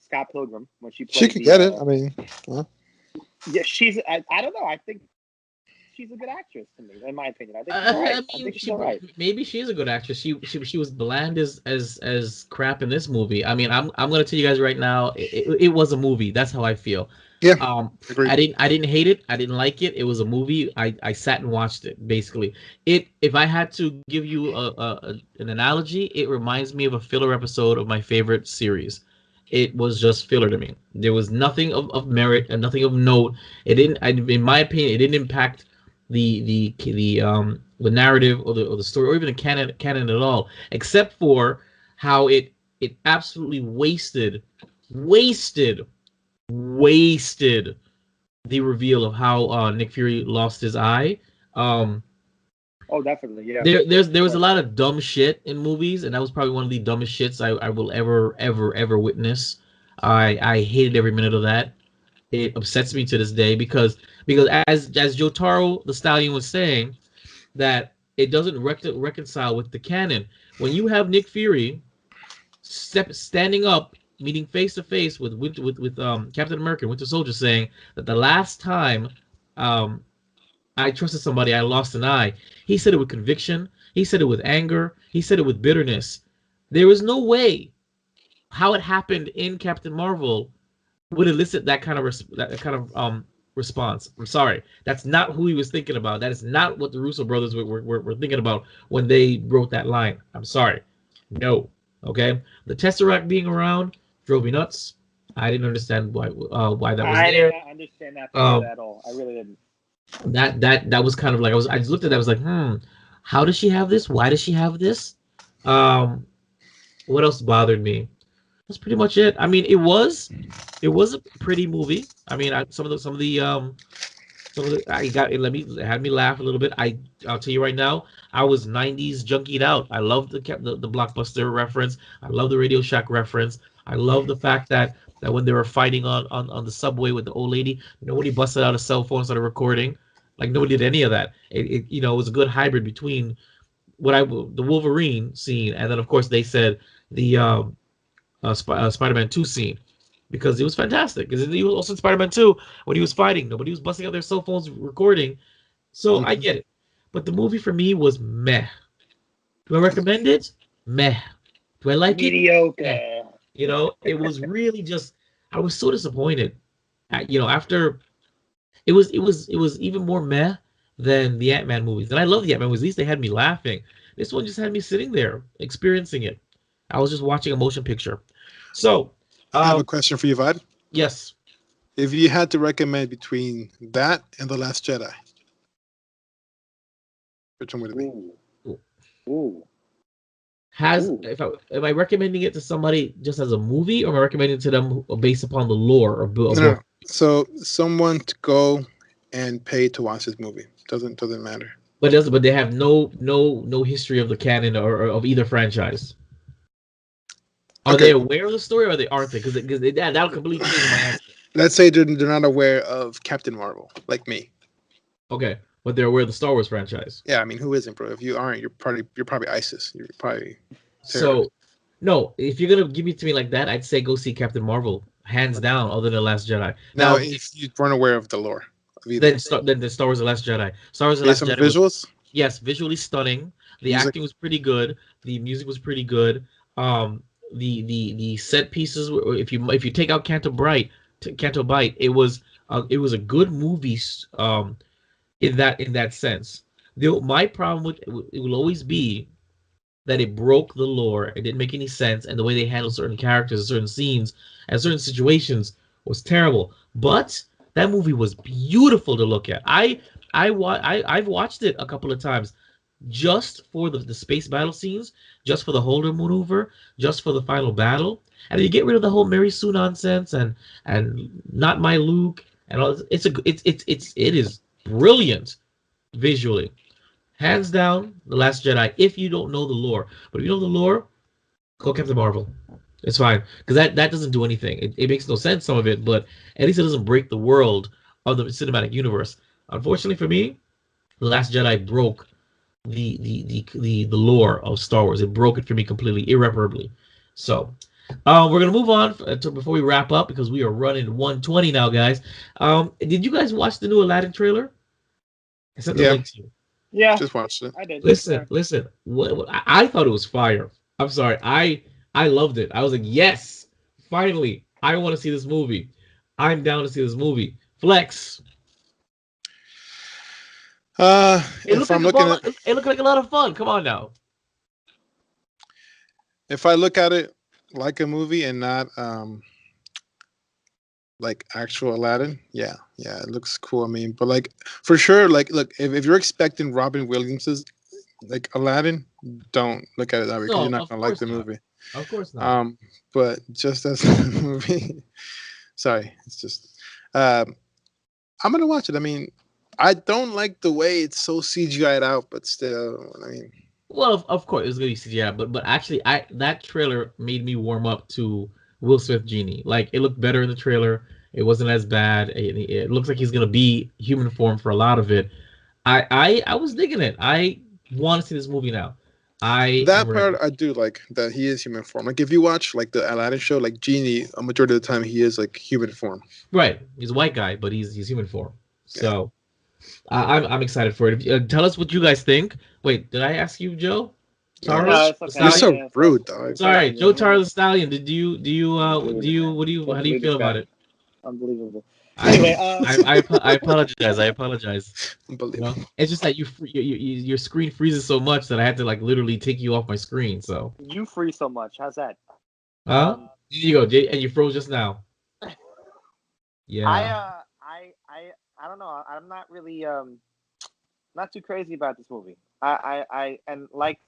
Scott Pilgrim when she played. She could get it. I mean, yeah, she's. I don't know. I think she's a good actress to me, in my opinion. I think she's all right. I think she's all right. Maybe she is a good actress. She was bland as crap in this movie. I mean, I'm gonna tell you guys right now, it was a movie. That's how I feel. Yeah. Agreed. I didn't hate it. I didn't like it. It was a movie. I sat and watched it. Basically, if I had to give you an analogy, it reminds me of a filler episode of my favorite series. It was just filler to me. There was nothing of merit and nothing of note. It didn't. In my opinion, it didn't impact the narrative or the story or even the canon at all, except for how it absolutely wasted the reveal of how Nick Fury lost his eye. Oh, definitely, yeah. There was a lot of dumb shit in movies, and that was probably one of the dumbest shits I will ever witness. I hated every minute of that. It upsets me to this day because as JoeTarro the Stallion was saying, that it doesn't reconcile with the canon. When you have Nick Fury standing up, meeting face to face with Captain America and Winter Soldier, saying that the last time I trusted somebody, I lost an eye. He said it with conviction. He said it with anger. He said it with bitterness. There was no way how it happened in Captain Marvel would elicit that kind of response. I'm sorry, that's not who he was thinking about. That is not what the Russo brothers were thinking about when they wrote that line. I'm sorry, no. Okay, the Tesseract being around drove me nuts. I didn't understand why that was there. I didn't understand that at all. I really didn't. That was kind of like I just looked at that. I was like, how does she have this? Why does she have this? What else bothered me? That's pretty much it. I mean, it was a pretty movie. I mean, some of the it had me laugh a little bit. I'll tell you right now, I was 90s junkied out. I love the Blockbuster reference. I love the Radio Shack reference. I love the fact that when they were fighting on the subway with the old lady, nobody busted out a cell phone and started recording. Like, nobody did any of that. It was a good hybrid between the Wolverine scene, and then of course they said the Spider-Man 2 scene, because it was fantastic. Because he was also in Spider-Man 2 when he was fighting. Nobody was busting out their cell phones recording. So I get it. But the movie for me was meh. Do I recommend it? Meh. Do I like mediocre? Meh. It was really just, I was so disappointed. After it was even more meh than the Ant-Man movies. And I love the Ant-Man movies. At least they had me laughing. This one just had me sitting there experiencing it. I was just watching a motion picture. So I have a question for you, Vad. Yes. If you had to recommend between that and The Last Jedi, which one would it be? Ooh. Ooh. Am I recommending it to somebody just as a movie, or am I recommending it to them based upon the lore of No, book? no. So someone to go and pay to watch this movie doesn't matter. But they have no history of the canon or of either franchise. Are Okay. they aware of the story, or aren't they? Because that'll completely change my answer. Let's say they're not aware of Captain Marvel, like me. Okay, but they're aware of the Star Wars franchise. Yeah, I mean, who isn't, bro? If you aren't, you're probably ISIS. You're probably So, no, if you're gonna give it to me like that, I'd say go see Captain Marvel, hands down. Other than Last Jedi. Now, if you weren't aware of the lore, then the Star Wars: The Last Jedi. Star Wars: The based Last on Jedi. visuals, Yes, visually stunning. The music, acting was pretty good. The music was pretty good. The set pieces. If you take out Canto Bight, it was a good movie. In that sense, my problem with it will always be that it broke the lore. It didn't make any sense, and the way they handled certain characters, certain scenes, and certain situations was terrible. But that movie was beautiful to look at. I've watched it a couple of times just for the space battle scenes, just for the Holder maneuver, just for the final battle, and you get rid of the whole Mary Sue nonsense and not my Luke and all. It is brilliant visually. Hands down, The Last Jedi, if you don't know the lore. But if you know the lore, go Captain Marvel. It's fine. Because that doesn't do anything. It makes no sense, some of it, but at least it doesn't break the world of the cinematic universe. Unfortunately for me, The Last Jedi broke the lore of Star Wars. It broke it for me completely, irreparably. So we're gonna move on to before we wrap up because we are running 120 now, guys. Did you guys watch the new Aladdin trailer? I sent the link to you. Yeah, just watched it. I did. Listen. I thought it was fire. I'm sorry. I loved it. I was like, yes, finally, I want to see this movie. I'm down to see this movie. Flex. If I'm looking at, it looked like a lot of fun. Come on now. if I look at it like a movie and not like actual Aladdin, yeah, it looks cool. I mean, but like for sure, like look, if you're expecting Robin Williams's like Aladdin, don't look at it that way because you're not gonna like the movie. Of course not. But just as a movie, sorry, it's just I'm gonna watch it. I mean, I don't like the way it's so CGI'd out, but still, I mean. Well, of course it's gonna be CGI, but actually, that trailer made me warm up to Will Smith Genie. Like it looked better in the trailer. It wasn't as bad. It looks like he's gonna be human form for a lot of it. I was digging it. I want to see this movie now. That part I do like that he is human form. Like if you watch like the Aladdin show, like Genie, a majority of the time he is like human form. Right, he's a white guy, but he's human form. So I'm excited for it. Tell us what you guys think. Wait, did I ask you, Joe? No, You're so rude, dog. Sorry, JoeTarro the Stallion. How do you feel about it? Unbelievable. Anyway, I apologize. I apologize. Unbelievable. You know? It's just that your screen freezes so much that I had to like literally take you off my screen. So you freeze so much. How's that? Huh? Here you go, Jay, and you froze just now. Yeah. I don't know. I'm not really not too crazy about this movie. I and like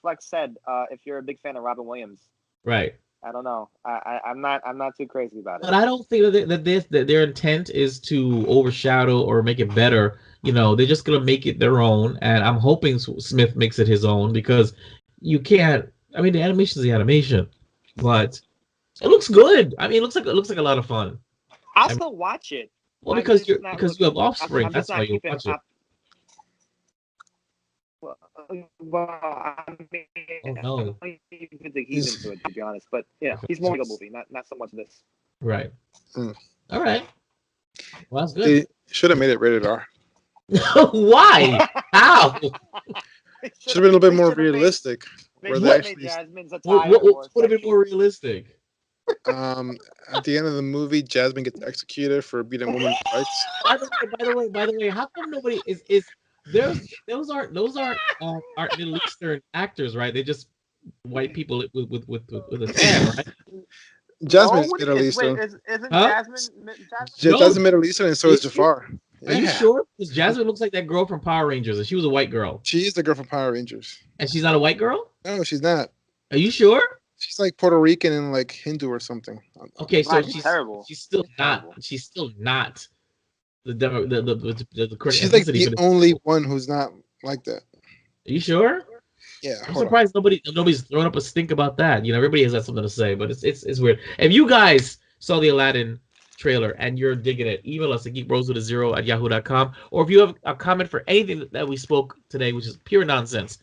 Flex said, if you're a big fan of Robin Williams, Right. I don't know. I'm not too crazy about it. But I don't think that their intent is to overshadow or make it better. You know, they're just gonna make it their own, and I'm hoping Smith makes it his own because you can't. I mean, the animation is the animation, but it looks good. I mean, it looks like a lot of fun. I'll still watch it. Well, because you have offspring. That's why you watch it. Well, I mean, oh no! I don't even think he's into it, to be honest. But yeah, he's more of a movie, not so much this. Right. All right. Well, that's good. They should have made it rated R. Why? How? Should have been a little bit more realistic. What would have been more realistic? At the end of the movie, Jasmine gets executed for beating women's rights. By the way, how come nobody is those aren't Middle Eastern actors, right? They're just white people with a tan, right? Jasmine is what Middle wait, Eastern. isn't Huh? Jasmine? No, Jasmine Middle Eastern, and so is is she? Jafar. Are you Yeah, sure? Because Jasmine looks like that girl from Power Rangers, and she was a white girl, she is the girl from Power Rangers. and she's not a white girl. No, she's not. Are you sure? She's like Puerto Rican and like Hindu or something. Okay, so God, you're terrible. she's still You're not terrible. she's still not the demo, the correct She's like ethnicity the for this. only one who's not like that. Are you sure? Yeah, I'm hold on. surprised nobody's throwing up a stink about that. You know, everybody has something to say, but it's weird. If you guys saw the Aladdin trailer and you're digging it, email us at geekbros@yahoo.com. Or if you have a comment for anything that we spoke today, which is pure nonsense,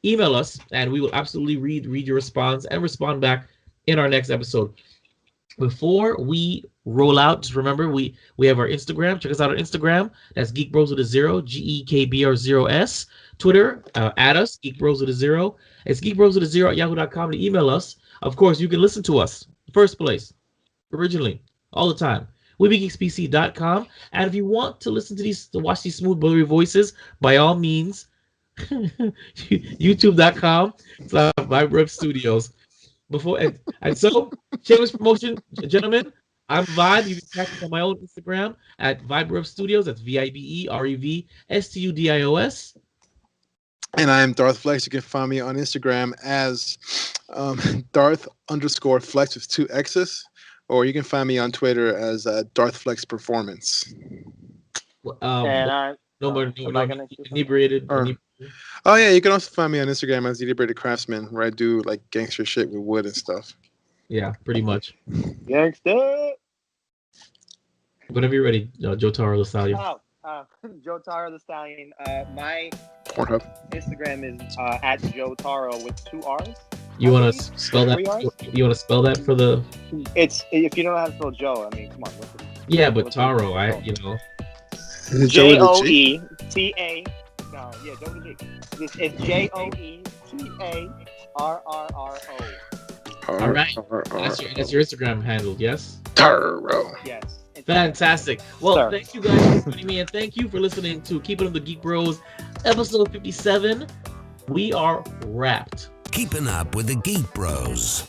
email us and we will absolutely read your response and respond back in our next episode. Before we roll out, just remember we have our Instagram. Check us out on Instagram. That's Geek Bros with a 0, GEKBR0S. Twitter, at us, Geek Bros with a 0. It's Geek Bros with a 0 at yahoo.com to email us. Of course, you can listen to us first place, originally, all the time. WeBeGeeksPC.com. And if you want to listen to watch these smooth, buttery voices, by all means, YouTube.com/Vibe Studios. And so, shameless promotion, gentlemen. I'm Vibe. You can catch me on my own Instagram at Vibe Studios. That's VIBEREVSTUDIOS. And I am Darth Flex. You can find me on Instagram as Darth_Flex with 2 X's, or you can find me on Twitter as Darth Flex Performance. And Inebriated. Oh yeah, you can also find me on Instagram as Inebriated Craftsman, where I do like gangster shit with wood and stuff. Yeah, pretty much. Gangster. Whenever you're ready, JoeTarro the Stallion. JoeTarro the Stallion. My Pornhub. Instagram is at JoeTarro with 2 R's. You want to spell that? You want to spell that for the? It's if you don't know how to spell Joe. I mean, come on. Yeah, but Taro, JOETA. No, yeah, Joe the G. It's JOETARRRO. All right, that's your Instagram handle, yes? Tarro. Yes. Fantastic. Well, Sir. Thank you guys for joining me, and thank you for listening to Keeping Up the Geek Bros, episode 57. We are wrapped. Keeping up with the Geek Bros.